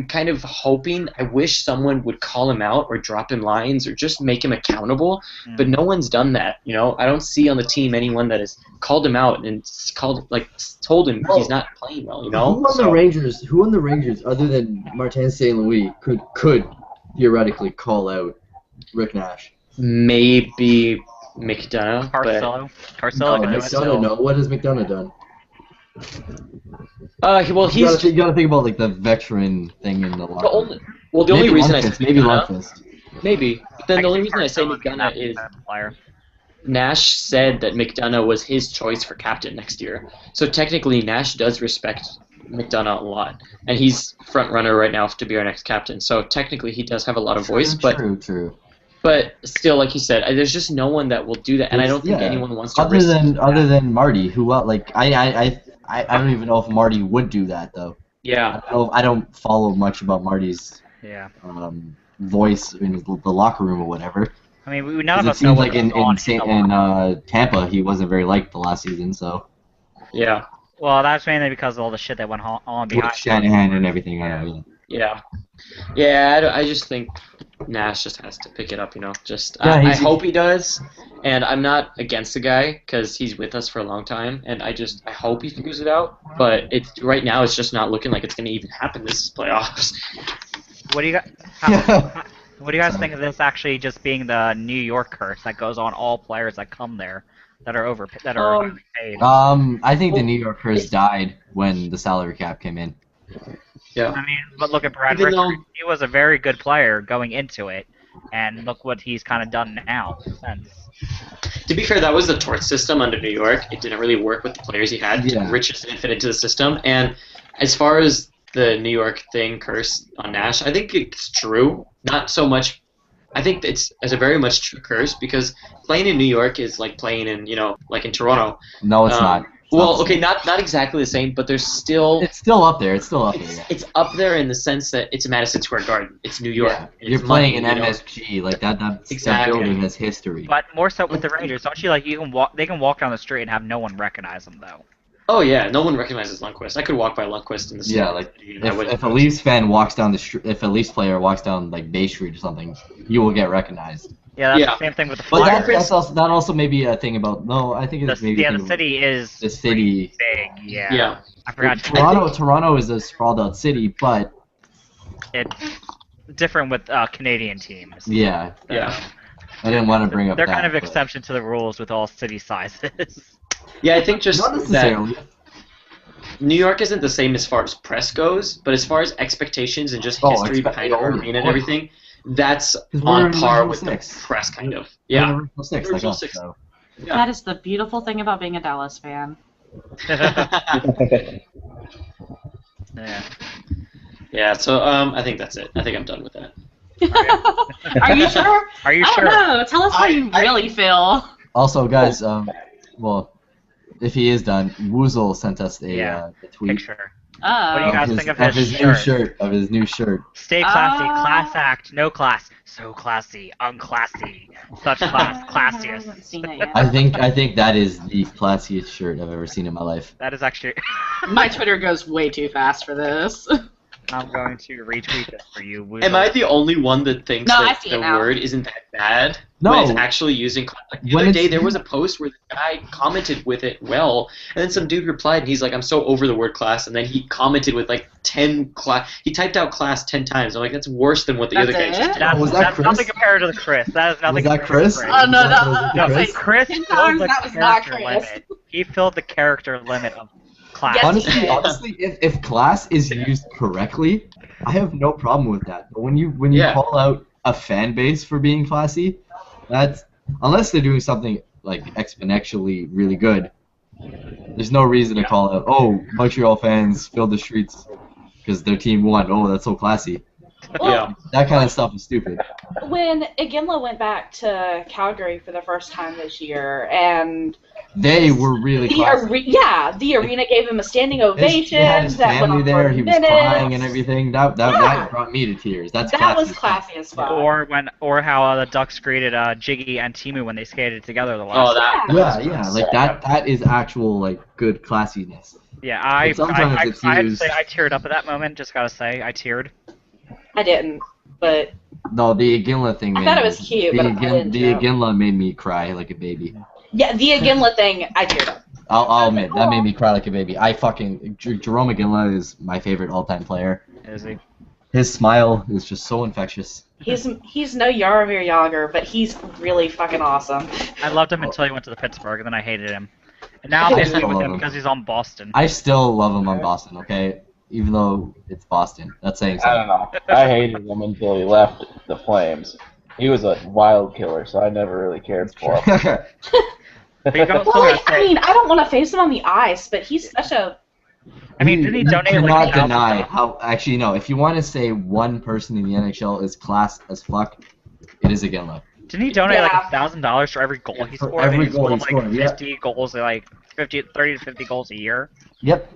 Speaker 5: kind of hoping. I wish someone would call him out or drop him lines or just make him accountable. But no one's done that. I don't see on the team anyone that has called him out and told him he's not playing well.
Speaker 7: Who on the Rangers? Who on the Rangers, other than Martin St. Louis, could theoretically call out Rick Nash?
Speaker 5: Maybe McDonough. but-
Speaker 1: Carcillo. Carcillo
Speaker 7: No,
Speaker 1: can do it
Speaker 7: McDonough.
Speaker 1: still.
Speaker 7: No, what has McDonough done?
Speaker 5: Well,
Speaker 7: You
Speaker 5: he's
Speaker 7: gotta think about like the veteran thing in the locker room.
Speaker 5: the only reason I say
Speaker 7: maybe
Speaker 5: McDonough,
Speaker 7: Lundqvist.
Speaker 5: maybe. But then the only
Speaker 1: think
Speaker 5: reason I say
Speaker 1: Carcillo can
Speaker 5: McDonough
Speaker 1: be
Speaker 5: is
Speaker 1: a player.
Speaker 5: Nash said that McDonough was his choice for captain next year. So technically, Nash does respect McDonough a lot, and he's front runner right now to be our next captain. So technically, he does have a lot of voice. But
Speaker 7: True.
Speaker 5: But still, like you said, there's just no one that will do that, and I don't think
Speaker 7: Yeah.
Speaker 5: anyone wants to
Speaker 7: Other
Speaker 5: risk
Speaker 7: than Marty, who I don't even know if Marty would do that though.
Speaker 5: Yeah,
Speaker 7: I don't follow much about Marty's
Speaker 1: Yeah.
Speaker 7: voice in the locker room or whatever.
Speaker 1: I mean, none of
Speaker 7: 'Cause it
Speaker 1: us know
Speaker 7: seems
Speaker 1: what
Speaker 7: like in
Speaker 1: goes on the
Speaker 7: Tampa, he wasn't very liked the last season. So
Speaker 5: yeah,
Speaker 1: Well, that's mainly because of all the shit that went on behind.
Speaker 7: with Shanahan and everything, I know.
Speaker 5: yeah. I just think Nash just has to pick it up. Just
Speaker 7: Yeah,
Speaker 5: I
Speaker 7: he's-
Speaker 5: hope he does, and I'm not against the guy because he's with us for a long time, and I hope he figures it out. But right now it's just not looking like it's going to even happen this playoffs.
Speaker 1: What do you guys? What do you guys think of this actually just being the New York curse that goes on all players that come there that are underpaid?
Speaker 7: I think the New Yorkers died when the salary cap came in.
Speaker 5: Yeah.
Speaker 1: I mean, but look at Brad
Speaker 5: Even
Speaker 1: Richards.
Speaker 5: though-
Speaker 1: He was a very good player going into it, and look what he's kind of done now since.
Speaker 5: To be fair, that was the torch system under New York. It didn't really work with the players he had.
Speaker 4: Yeah.
Speaker 5: Richards didn't fit into the system. And as far as the New York thing curse on Nash, I think it's true. Not so much. I think it's a very much true curse because playing in New York is like playing in, like in Toronto.
Speaker 4: No, it's not. It's
Speaker 5: Well,
Speaker 4: not the
Speaker 5: okay,
Speaker 4: same.
Speaker 5: not exactly the same, but there's still
Speaker 4: It's still up there. It's still up there.
Speaker 5: it's,
Speaker 4: Yeah.
Speaker 5: it's up there in the sense that it's Madison Square Garden. It's New York.
Speaker 4: Yeah.
Speaker 5: It's
Speaker 4: You're playing
Speaker 5: money,
Speaker 4: an
Speaker 5: you know?
Speaker 4: MSG like that. That
Speaker 5: Exactly.
Speaker 4: building has history.
Speaker 1: But more so with the Rangers, don't you like you can walk? They can walk down the street and have no one recognize them though.
Speaker 5: Oh yeah, no one recognizes Lundqvist. I could walk by Lundqvist in the street.
Speaker 4: Yeah, like
Speaker 5: I wouldn't
Speaker 4: if a
Speaker 5: notice.
Speaker 4: Leafs fan walks down the street, if a Leafs player walks down like Bay Street or something, you will get recognized.
Speaker 1: Yeah, that's
Speaker 5: Yeah.
Speaker 1: the same thing with the
Speaker 4: But
Speaker 1: Flyers.
Speaker 4: that also may be a thing about. No, I think it's maybe a
Speaker 1: the
Speaker 4: thing
Speaker 1: city is
Speaker 4: the city.
Speaker 1: big. Yeah.
Speaker 5: Yeah.
Speaker 1: I forgot.
Speaker 4: Toronto is a sprawled out city, but
Speaker 1: It's different with Canadian teams.
Speaker 4: yeah,
Speaker 5: Yeah.
Speaker 4: I didn't want to bring up
Speaker 1: They're
Speaker 4: that.
Speaker 1: kind of
Speaker 4: but-
Speaker 1: exception to the rules with all city sizes.
Speaker 5: Yeah, I think just
Speaker 4: Not
Speaker 5: that
Speaker 4: necessarily.
Speaker 5: New York isn't the same as far as press goes, but as far as expectations and just
Speaker 4: Oh,
Speaker 5: history behind our
Speaker 4: oh,
Speaker 5: arena and
Speaker 4: oh.
Speaker 5: everything, that's
Speaker 4: 'Cause we're
Speaker 5: on
Speaker 4: in
Speaker 5: par
Speaker 4: Regional
Speaker 5: with
Speaker 4: Six.
Speaker 5: the press, kind of.
Speaker 4: We're in
Speaker 5: Yeah.
Speaker 4: the Regional Six, like
Speaker 5: Regional
Speaker 4: us,
Speaker 5: Six.
Speaker 4: so.
Speaker 5: Yeah.
Speaker 2: That is the beautiful thing about being a Dallas fan.
Speaker 1: Yeah.
Speaker 5: Yeah, so I think that's it. I think I'm done with that.
Speaker 2: Are you sure?
Speaker 1: Are you
Speaker 2: I
Speaker 1: sure?
Speaker 2: don't know. Tell us how you really feel.
Speaker 4: Also, guys, well, if he is done, Woozle sent us
Speaker 1: Yeah.
Speaker 4: a tweet
Speaker 1: Picture. What do you
Speaker 2: Oh.
Speaker 1: guys
Speaker 4: of
Speaker 1: think of
Speaker 4: of
Speaker 1: his
Speaker 4: new
Speaker 1: shirt?
Speaker 4: shirt? Of his new shirt.
Speaker 1: Stay classy,
Speaker 2: Ah.
Speaker 1: class act, no class. So classy, unclassy. Such class,
Speaker 2: I haven't
Speaker 1: classiest.
Speaker 2: seen it yet.
Speaker 4: I think that is the classiest shirt I've ever seen in my life.
Speaker 1: That is actually.
Speaker 2: My Twitter goes way too fast for this.
Speaker 1: I'm going to retweet this for you. Woozle.
Speaker 5: Am I the only one that thinks
Speaker 2: No, I
Speaker 5: that
Speaker 2: see
Speaker 5: the
Speaker 2: it now.
Speaker 5: word isn't that bad?
Speaker 4: No.
Speaker 5: When it's actually using. Like, the
Speaker 4: When
Speaker 5: other
Speaker 4: it's-
Speaker 5: day, there was a post where the guy commented with it well, and then some dude replied, and he's like, I'm so over the word class, and then he commented with like 10 class. He typed out class 10 times. I'm like, that's worse than what the
Speaker 2: That's
Speaker 5: other guy
Speaker 2: it?
Speaker 5: just did.
Speaker 1: That's,
Speaker 4: Was that
Speaker 1: that's
Speaker 4: Chris?
Speaker 1: nothing compared to the Chris. That is nothing.
Speaker 4: Was that
Speaker 1: compared
Speaker 4: Chris?
Speaker 1: to
Speaker 2: Oh, no,
Speaker 1: No,
Speaker 4: Chris?
Speaker 1: Chris
Speaker 2: 10
Speaker 1: filled
Speaker 2: times,
Speaker 1: the
Speaker 2: that was not
Speaker 1: character
Speaker 2: Chris.
Speaker 1: limit. He filled the character limit of class.
Speaker 2: Yes, he
Speaker 4: Honestly,
Speaker 2: did.
Speaker 4: if class is used correctly, I have no problem with that. But when you
Speaker 5: Yeah.
Speaker 4: call out a fan base for being classy, that's unless they're doing something like exponentially really good. There's no reason to call out, oh, Montreal fans filled the streets because their team won. Oh, that's so classy.
Speaker 5: Yeah.
Speaker 4: That kind of stuff is stupid.
Speaker 6: When Iginla went back to Calgary for the first time this year, and
Speaker 4: They were really classy.
Speaker 6: the arena gave him a standing
Speaker 4: He
Speaker 6: ovation.
Speaker 4: had his
Speaker 6: that went
Speaker 4: family
Speaker 6: on
Speaker 4: there.
Speaker 6: for
Speaker 4: He was
Speaker 6: minutes.
Speaker 4: crying and everything. That
Speaker 6: Yeah.
Speaker 4: brought me to tears. That's
Speaker 6: That was
Speaker 4: classy.
Speaker 6: classy as fuck.
Speaker 1: Or how the Ducks greeted Jiggy and Timu when they skated together the last.
Speaker 5: Oh, that.
Speaker 4: Yeah, like that is actual like good classiness.
Speaker 1: Yeah, I
Speaker 4: But sometimes
Speaker 1: I
Speaker 4: it's
Speaker 1: have to
Speaker 4: used-
Speaker 1: say I teared up at that moment. Just gotta say I teared.
Speaker 6: I didn't, but
Speaker 4: No, the Iginla thing.
Speaker 6: I
Speaker 4: made
Speaker 6: thought it
Speaker 4: me-
Speaker 6: was cute,
Speaker 4: The,
Speaker 6: but I
Speaker 4: Igin-
Speaker 6: didn't
Speaker 4: the
Speaker 6: jump.
Speaker 4: Iginla made me cry like a baby.
Speaker 6: yeah, the Iginla thing, I teared up.
Speaker 4: I'll admit that made me cry like a baby. Jerome Iginla is my favorite all-time player.
Speaker 1: Is he?
Speaker 4: His smile is just so infectious.
Speaker 6: He's no Yarovir Yager, but he's really fucking awesome.
Speaker 1: I loved him until he went to the Pittsburgh, and then I hated him. And now I'm
Speaker 4: I
Speaker 1: in
Speaker 4: still
Speaker 1: with
Speaker 4: love
Speaker 1: him
Speaker 4: him.
Speaker 1: because he's on Boston.
Speaker 4: I still love him on Boston. Okay, even though it's Boston, that's saying
Speaker 3: I don't
Speaker 4: something.
Speaker 3: know. I hated him until he left the Flames. He was a wild killer, so I never really cared for him.
Speaker 1: But you don't
Speaker 6: Well,
Speaker 1: still
Speaker 6: like,
Speaker 1: gotta
Speaker 6: I
Speaker 1: say,
Speaker 6: mean, I don't want to face him on the ice, but he's such a.
Speaker 1: I mean, didn't he donate
Speaker 4: You
Speaker 1: like
Speaker 4: cannot
Speaker 1: $1,000?
Speaker 4: deny how. Actually, no. If you want to say one person in the NHL is class as fuck, it is Iginla.
Speaker 1: Didn't he donate
Speaker 6: Yeah.
Speaker 1: like $1,000 for every goal he
Speaker 4: For
Speaker 1: scored?
Speaker 4: every
Speaker 1: And he
Speaker 4: goal he
Speaker 1: scored,
Speaker 4: scored,
Speaker 1: like
Speaker 4: yeah.
Speaker 1: 50 goals, like 30 to 50 goals a year.
Speaker 4: Yep.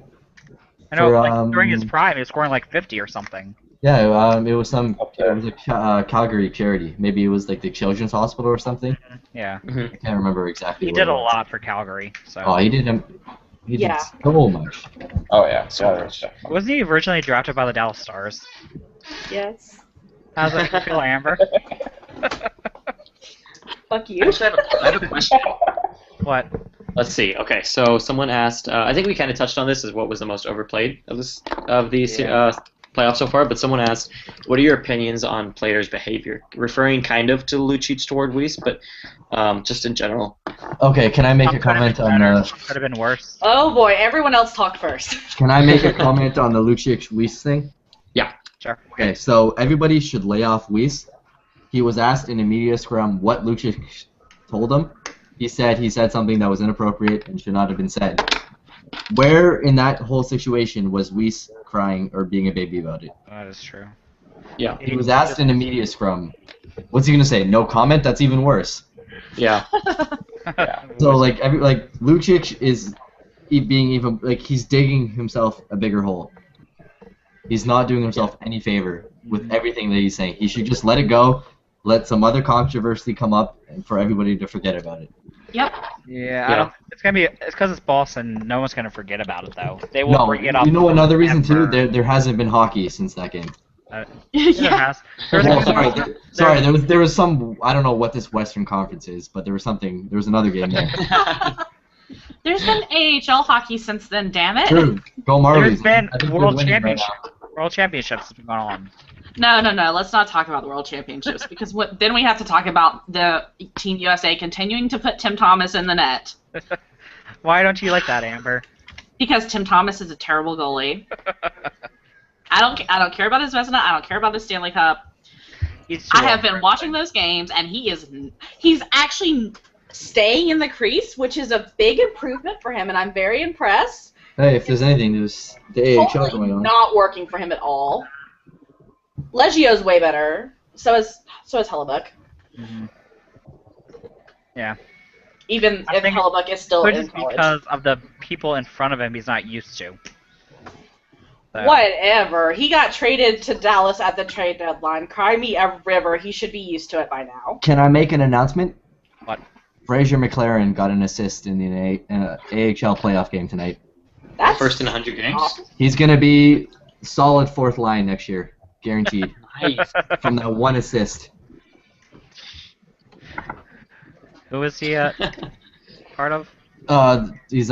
Speaker 1: I know,
Speaker 4: For,
Speaker 1: like during his prime, he was scoring like 50 or something.
Speaker 4: Yeah, it was some.
Speaker 3: Up there.
Speaker 4: It was a Calgary charity. Maybe it was like the Children's Hospital or something.
Speaker 1: Yeah,
Speaker 4: I can't remember exactly.
Speaker 1: he
Speaker 4: what
Speaker 1: did
Speaker 4: it
Speaker 1: a
Speaker 4: was.
Speaker 1: lot for Calgary. So
Speaker 4: Oh, he did. He
Speaker 6: Yeah.
Speaker 4: did so much.
Speaker 3: Oh yeah, so
Speaker 1: wasn't he originally drafted by the Dallas Stars?
Speaker 6: Yes.
Speaker 1: How's that feel, Amber?
Speaker 6: Fuck you.
Speaker 5: Actually, I have a question.
Speaker 1: What?
Speaker 5: Let's see. Okay, so someone asked. I think we kind of touched on this as what was the most overplayed of these
Speaker 1: Yeah.
Speaker 5: playoffs so far. But someone asked, "What are your opinions on players' behavior?" Referring kind of to Lucic toward Weiss, but just in general.
Speaker 4: Okay, can I make a
Speaker 1: Some could have
Speaker 4: comment
Speaker 1: been
Speaker 4: on
Speaker 1: better,
Speaker 4: the?
Speaker 1: some could have been worse.
Speaker 6: Oh boy, everyone else talked first.
Speaker 4: Can I make a comment on the Lucic Weiss thing?
Speaker 1: Sure.
Speaker 4: Okay, so everybody should lay off Weiss. He was asked in a media scrum what Lucic told him. He said something that was inappropriate and should not have been said. Where in that whole situation was Weiss crying or being a baby about it?
Speaker 1: That is true.
Speaker 5: Yeah.
Speaker 4: He was asked in a media scrum. What's he gonna say? No comment? That's even worse.
Speaker 5: Yeah.
Speaker 4: So like Lucic is being even like he's digging himself a bigger hole. He's not doing himself any favor with everything that he's saying. He should just let it go, let some other controversy come up, and for everybody to forget about it.
Speaker 2: Yep.
Speaker 1: Yeah, I don't. It's because it's Boston. No one's gonna forget about it though. They will bring it up.
Speaker 4: You know another reason too?
Speaker 1: ever.
Speaker 4: There hasn't been hockey since that game.
Speaker 1: There
Speaker 2: Yeah.
Speaker 1: has. There's
Speaker 4: Sorry, there was some, I don't know what this Western Conference is, but there was another game there.
Speaker 2: There's been AHL hockey since then, damn it.
Speaker 4: True. Go Marlies.
Speaker 1: There's been
Speaker 4: I think they're
Speaker 1: World
Speaker 4: winning right
Speaker 1: Championship.
Speaker 4: now.
Speaker 1: World Championships have gone on.
Speaker 2: No. Let's not talk about the World Championships because then we have to talk about the Team USA continuing to put Tim Thomas in the net
Speaker 1: Why don't you like that, Amber?
Speaker 2: because Tim Thomas is a terrible goalie. I don't care about his Vezina. I don't care about the Stanley Cup. I have been watching those games, and he's actually staying in the crease, which is a big improvement for him, and I'm very impressed.
Speaker 4: Hey, if there's anything, there's the AHL
Speaker 6: Totally
Speaker 4: going on.
Speaker 6: not working for him at all. Leggio's way better. So is Hellebuck.
Speaker 1: Mm-hmm. Yeah.
Speaker 6: Even
Speaker 1: I
Speaker 6: if
Speaker 1: think
Speaker 6: Hellebuck is still
Speaker 1: But
Speaker 6: in
Speaker 1: just
Speaker 6: college.
Speaker 1: because of the people in front of him he's not used to. So,
Speaker 6: Whatever. He got traded to Dallas at the trade deadline. Cry me a river. He should be used to it by now.
Speaker 4: Can I make an announcement?
Speaker 1: What?
Speaker 4: Fraser McLaren got an assist in the AHL playoff game tonight.
Speaker 6: That's
Speaker 5: First in 100 games.
Speaker 4: He's going to be solid fourth line next year, guaranteed,
Speaker 5: Nice.
Speaker 4: from that one assist.
Speaker 1: Who is he part of?
Speaker 4: He's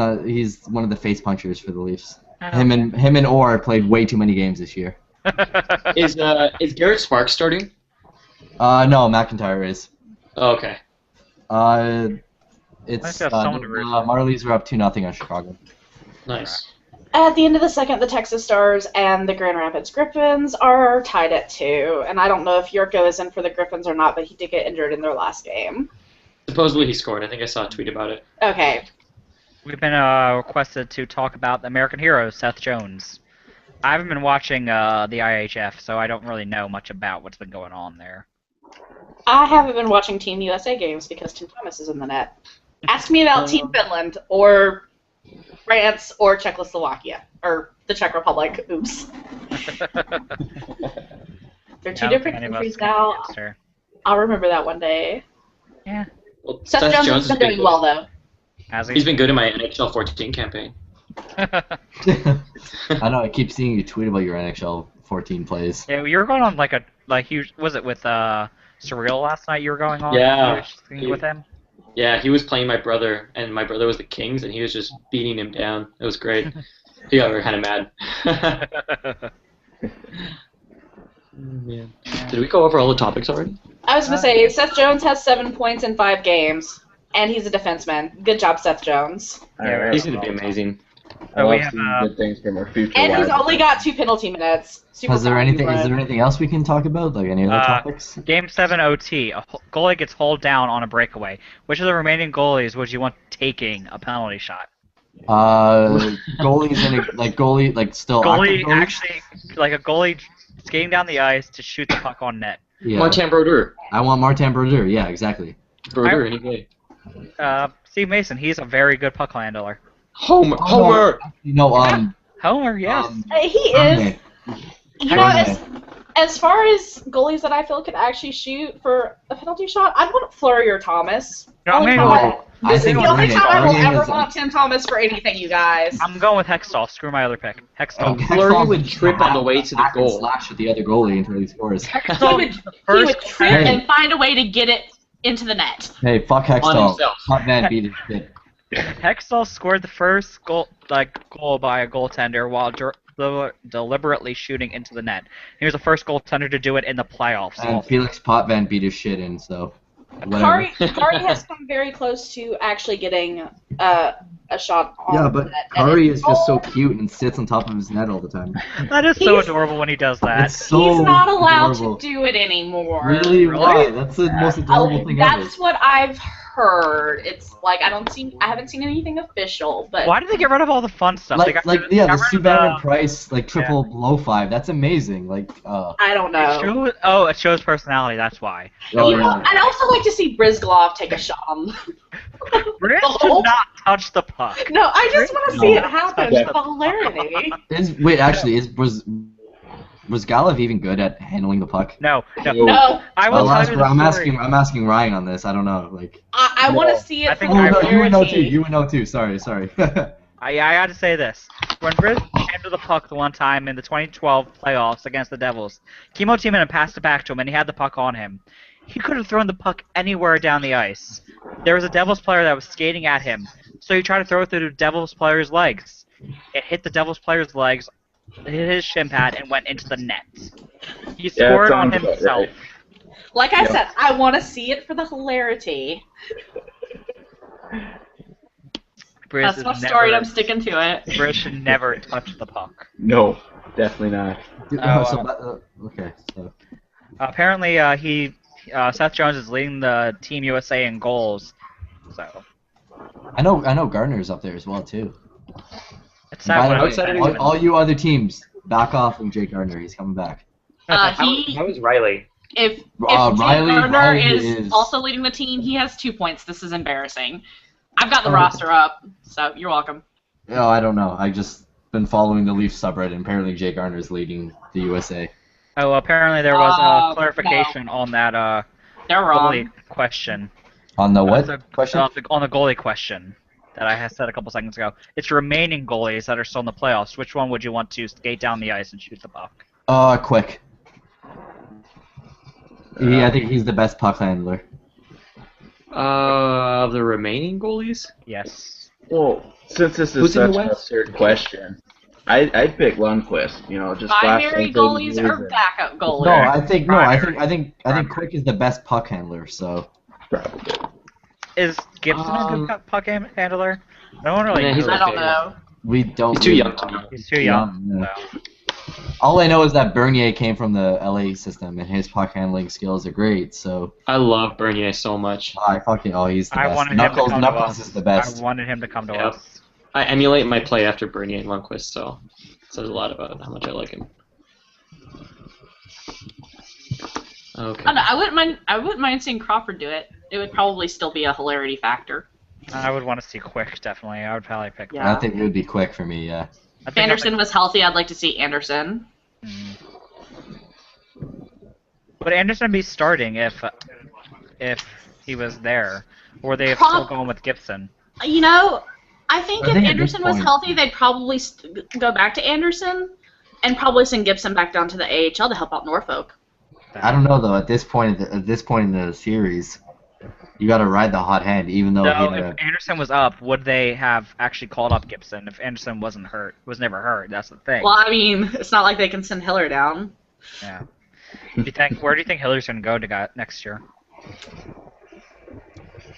Speaker 4: one of the face punchers for the Leafs. Him and Orr played way too many games this year.
Speaker 5: Is Garrett Sparks starting?
Speaker 4: No, McIntyre is.
Speaker 5: Oh, okay.
Speaker 4: It's
Speaker 1: Nice to have someone to root for.
Speaker 4: Marlies are up 2-0 on Chicago.
Speaker 5: Nice.
Speaker 6: At the end of the second, the Texas Stars and the Grand Rapids Griffins are tied at 2. And I don't know if Yurko is in for the Griffins or not, but he did get injured in their last game.
Speaker 5: Supposedly he scored. I think I saw a tweet about it.
Speaker 6: Okay.
Speaker 1: We've been requested to talk about the American hero, Seth Jones. I haven't been watching the IHF, so I don't really know much about what's been going on there.
Speaker 6: I haven't been watching Team USA games because Tim Thomas is in the net. Ask me about Team Finland or France or Czechoslovakia or the Czech Republic. Oops. They're two different countries now. I'll remember that one day.
Speaker 1: Yeah.
Speaker 5: Well,
Speaker 6: Seth Jones has been doing well, though.
Speaker 5: He's been good in my NHL 14 campaign.
Speaker 4: I know. I keep seeing you tweet about your NHL 14 plays.
Speaker 1: Yeah, you were going on was it with Surreal last night? You were going on.
Speaker 5: Yeah.
Speaker 1: You were with him.
Speaker 5: Yeah, he was playing my brother, and my brother was the Kings, and he was just beating him down. It was great. He got kind of mad. Man. Did we go over all the topics already?
Speaker 6: I was going to say, Seth Jones has 7 points in 5 games, and he's a defenseman. Good job, Seth Jones.
Speaker 1: Yeah,
Speaker 5: He's going to be amazing.
Speaker 3: I
Speaker 1: So we
Speaker 3: love
Speaker 1: have,
Speaker 3: seeing good things from our future.
Speaker 6: And he's
Speaker 3: wives.
Speaker 6: only got 2 penalty minutes. Super
Speaker 4: Is there
Speaker 6: fun,
Speaker 4: anything? Is
Speaker 6: but-
Speaker 4: there anything else we can talk about? Like any other topics?
Speaker 1: Game 7 OT. A goalie gets hauled down on a breakaway. Which of the remaining goalies would you want taking a penalty shot?
Speaker 4: Goalies and still
Speaker 1: Goalie
Speaker 4: active goalies?
Speaker 1: actually, like a goalie skating down the ice to shoot the puck on net.
Speaker 4: Yeah.
Speaker 5: Martin Brodeur.
Speaker 4: I want Martin Brodeur. Yeah, exactly.
Speaker 5: Brodeur, any day.
Speaker 1: Steve Mason, he's a very good puck handler.
Speaker 5: Homer!
Speaker 4: You know,
Speaker 1: Homer, yes.
Speaker 6: He is.
Speaker 4: okay.
Speaker 6: You know, as far as goalies that I feel could actually shoot for a penalty shot, I'd want Fleury or Thomas.
Speaker 1: No, I'm
Speaker 6: Only
Speaker 1: gonna
Speaker 6: time
Speaker 1: go-
Speaker 6: I- This is
Speaker 4: think
Speaker 6: the only
Speaker 4: Brune-
Speaker 6: time I will
Speaker 4: Brune
Speaker 6: ever
Speaker 4: is-
Speaker 6: want Tim Thomas for anything, you guys.
Speaker 1: I'm going with Hextall. Screw my other pick. Hextall.
Speaker 5: Fleury would trip on the way to the
Speaker 4: Hack and
Speaker 5: goal.
Speaker 4: slash at the other goalie until he scores.
Speaker 1: Hextall,
Speaker 6: He
Speaker 1: the
Speaker 6: he
Speaker 1: first
Speaker 6: would trip
Speaker 4: Hey.
Speaker 2: And find a way to get it into the net.
Speaker 4: Hey, fuck
Speaker 5: On
Speaker 4: Hextall.
Speaker 5: himself.
Speaker 4: Hot man beat his shit.
Speaker 1: Hextall scored the first goal by a goaltender while deliberately shooting into the net. He was the first goaltender to do it in the playoffs.
Speaker 4: And Felix Potvin beat his shit in, so.
Speaker 6: Kari has come very close to actually getting a shot on
Speaker 4: Yeah, but
Speaker 6: net.
Speaker 4: Kari is just so cute and sits on top of his net all the time.
Speaker 1: That is so
Speaker 6: He's-
Speaker 1: adorable when he does that.
Speaker 4: It's so
Speaker 6: He's not allowed
Speaker 4: adorable.
Speaker 6: to do it anymore.
Speaker 4: Really?
Speaker 1: Really?
Speaker 4: Why? That's the most adorable thing ever.
Speaker 6: That's what I've heard. It's like I haven't seen anything official, but
Speaker 1: Why did they get rid of all the fun stuff? They
Speaker 4: Like,
Speaker 1: got
Speaker 4: like
Speaker 1: rid-
Speaker 4: yeah,
Speaker 1: got
Speaker 4: the
Speaker 1: rid of
Speaker 4: Savannah Price, like triple low five. That's amazing. Like,
Speaker 6: I don't know.
Speaker 1: it shows personality. That's why.
Speaker 4: oh
Speaker 6: You know,
Speaker 4: yeah.
Speaker 6: I'd also like to see Brizglov take a shot on.
Speaker 1: Briz
Speaker 6: Oh.
Speaker 1: should not touch the puck.
Speaker 6: No, I just want to see
Speaker 1: No.
Speaker 6: it happen
Speaker 3: Yeah.
Speaker 6: for the hilarity.
Speaker 4: Was Galov even good at handling the puck?
Speaker 1: No.
Speaker 6: No,
Speaker 1: I will tell you the
Speaker 4: I'm
Speaker 1: story.
Speaker 4: asking Ryan on this. I don't know. Like,
Speaker 6: I want to see
Speaker 1: I
Speaker 6: it for
Speaker 1: think
Speaker 6: the
Speaker 4: oh no,
Speaker 6: hilarity.
Speaker 4: you would know too. You would know too. Sorry.
Speaker 1: I got to say this. When Briz handled the puck the one time in the 2012 playoffs against the Devils, Kimo Timonen had passed it back to him and he had the puck on him. He could have thrown the puck anywhere down the ice. There was a Devils player that was skating at him, so he tried to throw it through the Devils player's legs. It hit the Devils player's legs, hit his shin pad, and went into the net. He scored on
Speaker 3: sounds about
Speaker 1: himself.
Speaker 3: right.
Speaker 6: Like I
Speaker 3: Yeah.
Speaker 6: said, I want to see it for the hilarity.
Speaker 1: Briz
Speaker 2: That's my story, and I'm sticking to it.
Speaker 1: Briz should never touch the puck.
Speaker 3: No, definitely not.
Speaker 4: Okay. So
Speaker 1: Apparently, Seth Jones is leading the Team USA in goals. So
Speaker 4: I know Gardner's up there as well too.
Speaker 1: it's
Speaker 4: By the
Speaker 1: sad.
Speaker 4: way, all you other teams, back off from Jake Gardner. He's coming back.
Speaker 5: How was Riley?
Speaker 2: If Jake
Speaker 4: Riley
Speaker 2: Gardner
Speaker 4: is
Speaker 2: is also leading the team, he has 2 points. This is embarrassing. I've got the roster up, so you're welcome.
Speaker 4: Oh, I don't know. I just been following the Leafs subreddit, and apparently Jake Gardner is leading the USA.
Speaker 1: Oh, apparently there was a clarification on that
Speaker 2: They're
Speaker 1: goalie
Speaker 2: wrong.
Speaker 1: question.
Speaker 4: On the what
Speaker 1: So-
Speaker 4: question?
Speaker 1: On the goalie question that I had said a couple seconds ago. It's remaining goalies that are still in the playoffs. Which one would you want to skate down the ice and shoot the puck?
Speaker 4: Quick. I think he's the best puck handler.
Speaker 5: Of the remaining goalies?
Speaker 1: Yes.
Speaker 3: Well, since this is
Speaker 5: Who's in
Speaker 3: such
Speaker 5: the
Speaker 3: an
Speaker 5: West?
Speaker 3: absurd question, I'd pick Lundqvist. You know, just
Speaker 2: Primary
Speaker 3: flash
Speaker 2: goalies
Speaker 3: something
Speaker 2: or
Speaker 3: new
Speaker 2: backup goalies?
Speaker 4: I think Quick is the best puck handler. So
Speaker 3: probably.
Speaker 1: Is Gibson a good puck handler? No one really
Speaker 5: Yeah,
Speaker 1: knows.
Speaker 5: he's
Speaker 2: I don't know.
Speaker 4: we don't.
Speaker 5: He's too young to be.
Speaker 1: He's too young.
Speaker 4: Yeah.
Speaker 1: So.
Speaker 4: All I know is that Bernier came from the LA system, and his puck handling skills are great. So
Speaker 5: I love Bernier so much.
Speaker 4: he's the
Speaker 1: I
Speaker 4: best.
Speaker 1: wanted him to come to
Speaker 4: Knuckles
Speaker 1: us.
Speaker 4: is the best.
Speaker 1: I wanted him to come to
Speaker 5: Yep.
Speaker 1: us.
Speaker 5: I emulate my play after Bernier and Lundqvist, so it says a lot about how much I like him. Okay.
Speaker 2: I don't know, I wouldn't mind seeing Crawford do it. It would probably still be a hilarity factor.
Speaker 1: I would want to see Quick, definitely. I would probably pick
Speaker 2: Yeah.
Speaker 4: I think it would be Quick for me. Yeah.
Speaker 1: I
Speaker 2: If
Speaker 1: think
Speaker 2: Anderson was healthy, I'd like to see Anderson.
Speaker 1: Would Anderson be starting if he was there? Or were they still going with Gibson?
Speaker 2: You know, I think
Speaker 4: I
Speaker 2: if
Speaker 4: think at
Speaker 2: Anderson
Speaker 4: this
Speaker 2: was
Speaker 4: point-
Speaker 2: healthy, they'd probably go back to Anderson and probably send Gibson back down to the AHL to help out Norfolk.
Speaker 4: I don't know though. At this point in the series, you got to ride the hot hand, even though
Speaker 1: No,
Speaker 4: he
Speaker 1: if Anderson was up, would they have actually called up Gibson? If Anderson was never hurt, that's the thing.
Speaker 2: Well, I mean, it's not like they can send Hiller down.
Speaker 1: Yeah. Where do you think Hiller's gonna go next year?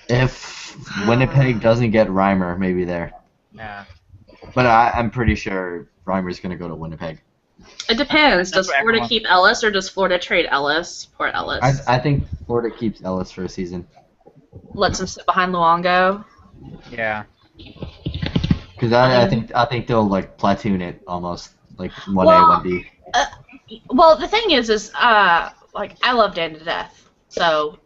Speaker 4: if Winnipeg doesn't get Reimer, maybe there.
Speaker 1: Yeah.
Speaker 4: But I'm pretty sure Reimer's gonna go to Winnipeg.
Speaker 2: It depends.
Speaker 1: That's
Speaker 2: Does
Speaker 1: what
Speaker 2: Florida
Speaker 1: everyone-
Speaker 2: keep Ellis or does Florida trade Ellis? Poor Ellis.
Speaker 4: I think Florida keeps Ellis for a season.
Speaker 2: Lets him sit behind Luongo.
Speaker 1: Yeah.
Speaker 4: Because I think they'll like platoon it almost like 1A,
Speaker 2: Well,
Speaker 4: 1B.
Speaker 2: Well, the thing is like, I love Dan to death. So,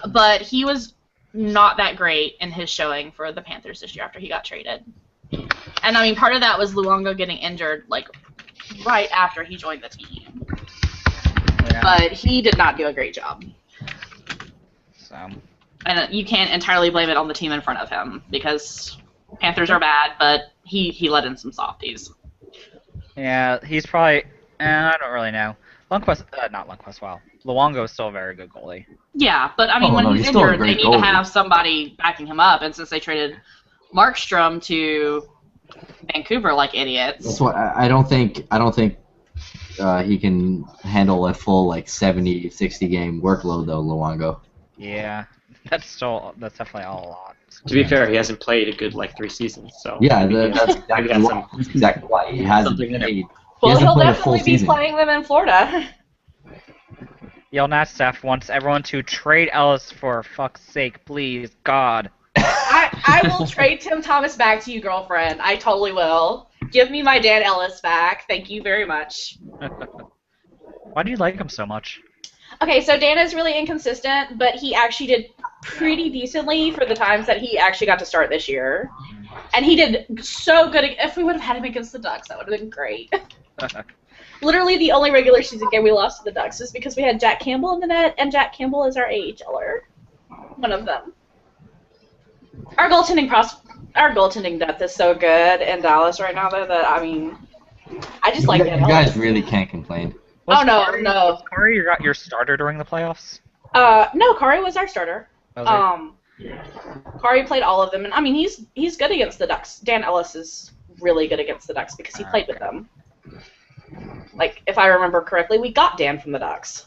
Speaker 2: but he was not that great in his showing for the Panthers this year after he got traded. And I mean, part of that was Luongo getting injured, like, right after he joined the team.
Speaker 1: Yeah.
Speaker 2: But he did not do a great job.
Speaker 1: So.
Speaker 2: And you can't entirely blame it on the team in front of him, because Panthers are bad, but he let in some softies.
Speaker 1: Yeah, he's probably. I don't really know. Lundqvist, not Lundqvist. Wow, Luongo is still a very good goalie.
Speaker 2: Yeah, but I mean,
Speaker 4: Oh,
Speaker 2: when
Speaker 4: no,
Speaker 2: he's
Speaker 4: he's still a
Speaker 2: injured, they
Speaker 4: great
Speaker 2: need to
Speaker 4: goalie.
Speaker 2: have somebody backing him up. And since they traded Markstrom to Vancouver like idiots,
Speaker 4: That's what I don't think he can handle a full like 70, 60 game workload though, Luongo.
Speaker 1: Yeah, that's definitely a lot.
Speaker 5: To be fair, he hasn't played a good like 3 seasons, so
Speaker 4: Yeah,
Speaker 5: maybe,
Speaker 4: that's
Speaker 5: maybe
Speaker 4: exactly
Speaker 5: that's
Speaker 4: why. That's exactly why he hasn't
Speaker 5: something in it.
Speaker 4: played. He
Speaker 6: Well,
Speaker 4: hasn't
Speaker 6: he'll
Speaker 4: played a full
Speaker 6: definitely be
Speaker 4: season.
Speaker 6: playing them in Florida.
Speaker 1: Yell Nat Staff wants everyone to trade Ellis for fuck's sake, please, God.
Speaker 6: I will trade Tim Thomas back to you, girlfriend. I totally will. Give me my Dan Ellis back. Thank you very much.
Speaker 1: Why do you like him so much?
Speaker 6: Okay, so Dan is really inconsistent, but he actually did pretty decently for the times that he actually got to start this year. And he did so good. If we would have had him against the Ducks, that would have been great. Literally the only regular season game we lost to the Ducks is because we had Jack Campbell in the net, and Jack Campbell is our AHLer. One of them. Our goaltending depth is so good in Dallas right now, though, that, I mean, I just like Dan
Speaker 4: You guys
Speaker 6: Ellis.
Speaker 4: really can't complain.
Speaker 1: Was
Speaker 6: no.
Speaker 1: Was Corey your starter during the playoffs?
Speaker 6: No, Kari was our starter.
Speaker 1: Was he?
Speaker 6: Kari played all of them, and I mean he's good against the Ducks. Dan Ellis is really good against the Ducks because he played with them. Like, if I remember correctly, we got Dan from the Ducks.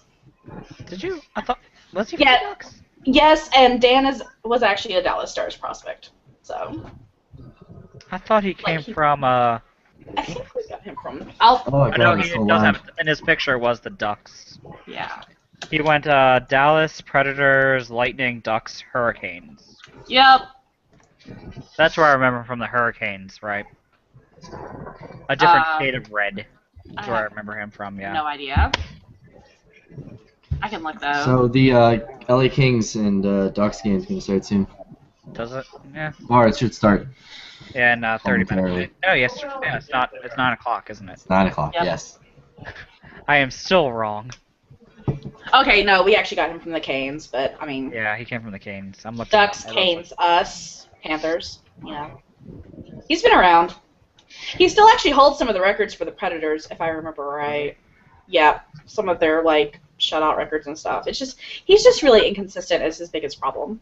Speaker 1: Did you? I thought was he from
Speaker 6: Yeah.
Speaker 1: the Ducks?
Speaker 6: Yes, and Dan was actually a Dallas Stars prospect. So
Speaker 1: I thought he came
Speaker 6: he-
Speaker 1: from
Speaker 6: I think we got him from.
Speaker 4: Oh my
Speaker 1: I know
Speaker 4: god,
Speaker 1: he
Speaker 4: I'm so
Speaker 1: does
Speaker 4: loud.
Speaker 1: have in his picture was the Ducks.
Speaker 2: Yeah.
Speaker 1: He went Dallas, Predators, Lightning, Ducks, Hurricanes.
Speaker 2: Yep.
Speaker 1: That's where I remember from the Hurricanes, right? A different shade of red. That's where I remember him from, yeah.
Speaker 2: No idea. I can look though.
Speaker 4: So the LA Kings and Ducks game's gonna start soon.
Speaker 1: Does it? Yeah.
Speaker 4: Or it should start.
Speaker 1: Yeah, in 30
Speaker 4: Momentarily.
Speaker 1: minutes. Oh, yes. Yeah, it's 9 o'clock, isn't it?
Speaker 4: 9 o'clock.
Speaker 2: Yep.
Speaker 4: Yes.
Speaker 1: I am still wrong.
Speaker 6: Okay, no, we actually got him from the Canes, but I mean,
Speaker 1: Yeah, he came from the Canes. I'm looking
Speaker 6: Ducks,
Speaker 1: at it.
Speaker 6: Canes, us, Panthers. You know, he's been around. He still actually holds some of the records for the Predators, if I remember right. Yeah, some of their like shutout records and stuff. It's just he's just really inconsistent. Is his biggest problem.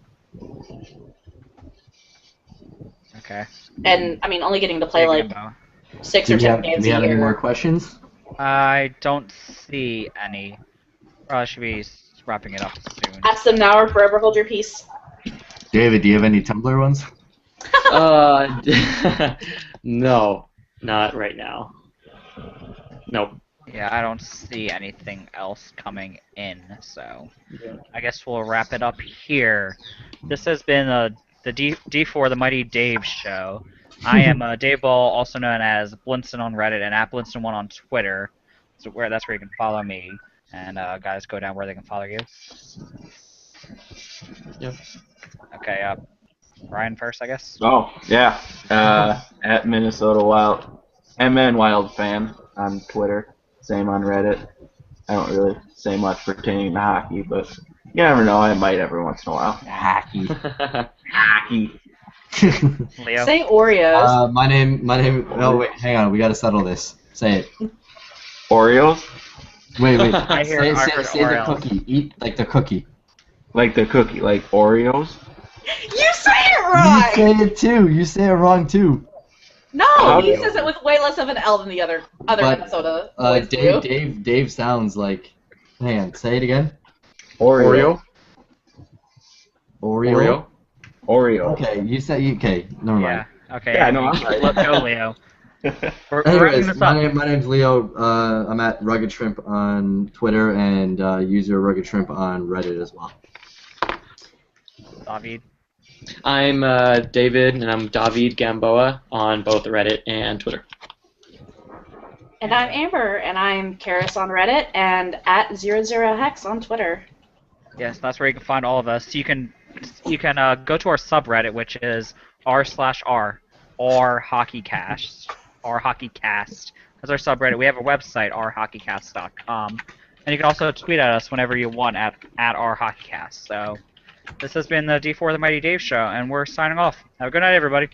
Speaker 1: Okay.
Speaker 6: And I mean, only getting to play like
Speaker 1: DaveedGamboa.
Speaker 6: 6
Speaker 4: Do
Speaker 6: or
Speaker 4: we
Speaker 6: 10
Speaker 4: have, do
Speaker 6: games
Speaker 4: we
Speaker 6: a
Speaker 4: have any more
Speaker 6: year.
Speaker 4: questions?
Speaker 1: I don't see any. Probably should be wrapping it up soon.
Speaker 6: Ask them now or forever hold your peace.
Speaker 4: David, do you have any Tumblr ones?
Speaker 5: No, not right now. Nope.
Speaker 1: Yeah, I don't see anything else coming in, so I guess we'll wrap it up here. This has been the D4 the Mighty Dave show. I am Dave Ball, also known as Blinsin on Reddit and at Blinsin1 on Twitter. So that's where you can follow me. And guys, go down where they can follow you.
Speaker 5: Yep.
Speaker 1: Okay, Ryan first, I guess.
Speaker 3: Oh, yeah. At Minnesota Wild, MN Wild Fan on Twitter. Same on Reddit. I don't really say much pertaining to hockey, but you never know. I might every once in a while.
Speaker 4: Hacky.
Speaker 3: Hockey.
Speaker 1: Leo.
Speaker 6: Say Oreos.
Speaker 4: My name. Oh wait, hang on. We gotta settle this. Say it.
Speaker 3: Oreos?
Speaker 4: Wait.
Speaker 1: I heard
Speaker 4: say the
Speaker 1: Oreo.
Speaker 4: cookie. Eat like the cookie.
Speaker 3: Like the cookie, like Oreos?
Speaker 6: You say it right.
Speaker 4: You say it too. You say it wrong too.
Speaker 6: No,
Speaker 3: How
Speaker 6: he
Speaker 3: do-
Speaker 6: says it with way less of an L than the other
Speaker 4: But,
Speaker 6: Minnesota boys
Speaker 4: Dave,
Speaker 6: do.
Speaker 4: Dave sounds like. Hang on. Say it again.
Speaker 3: Oreo.
Speaker 4: Oreo.
Speaker 3: Oreo.
Speaker 4: Okay, you said okay. Never mind.
Speaker 1: Yeah. Okay.
Speaker 3: Yeah, no, I'm
Speaker 1: Let's
Speaker 3: right.
Speaker 1: go, Leo. We're wrapping
Speaker 4: Anyways,
Speaker 1: this up.
Speaker 4: my name's Leo. I'm at Rugged Shrimp on Twitter and user Rugged Shrimp on Reddit as well.
Speaker 1: David.
Speaker 5: I'm David, and I'm DaveedGamboa on both Reddit and Twitter.
Speaker 6: And I'm Amber, and I'm Karis on Reddit and at 00hex on Twitter.
Speaker 1: Yes, that's where you can find all of us. You can go to our subreddit, which is r/r or hockeycast or hockeycast. That's our subreddit. We have a website, rhockeycast.com, and you can also tweet at us whenever you want at rhockeycast. So this has been the D4 the Mighty Dave show, and we're signing off. Have a good night, everybody.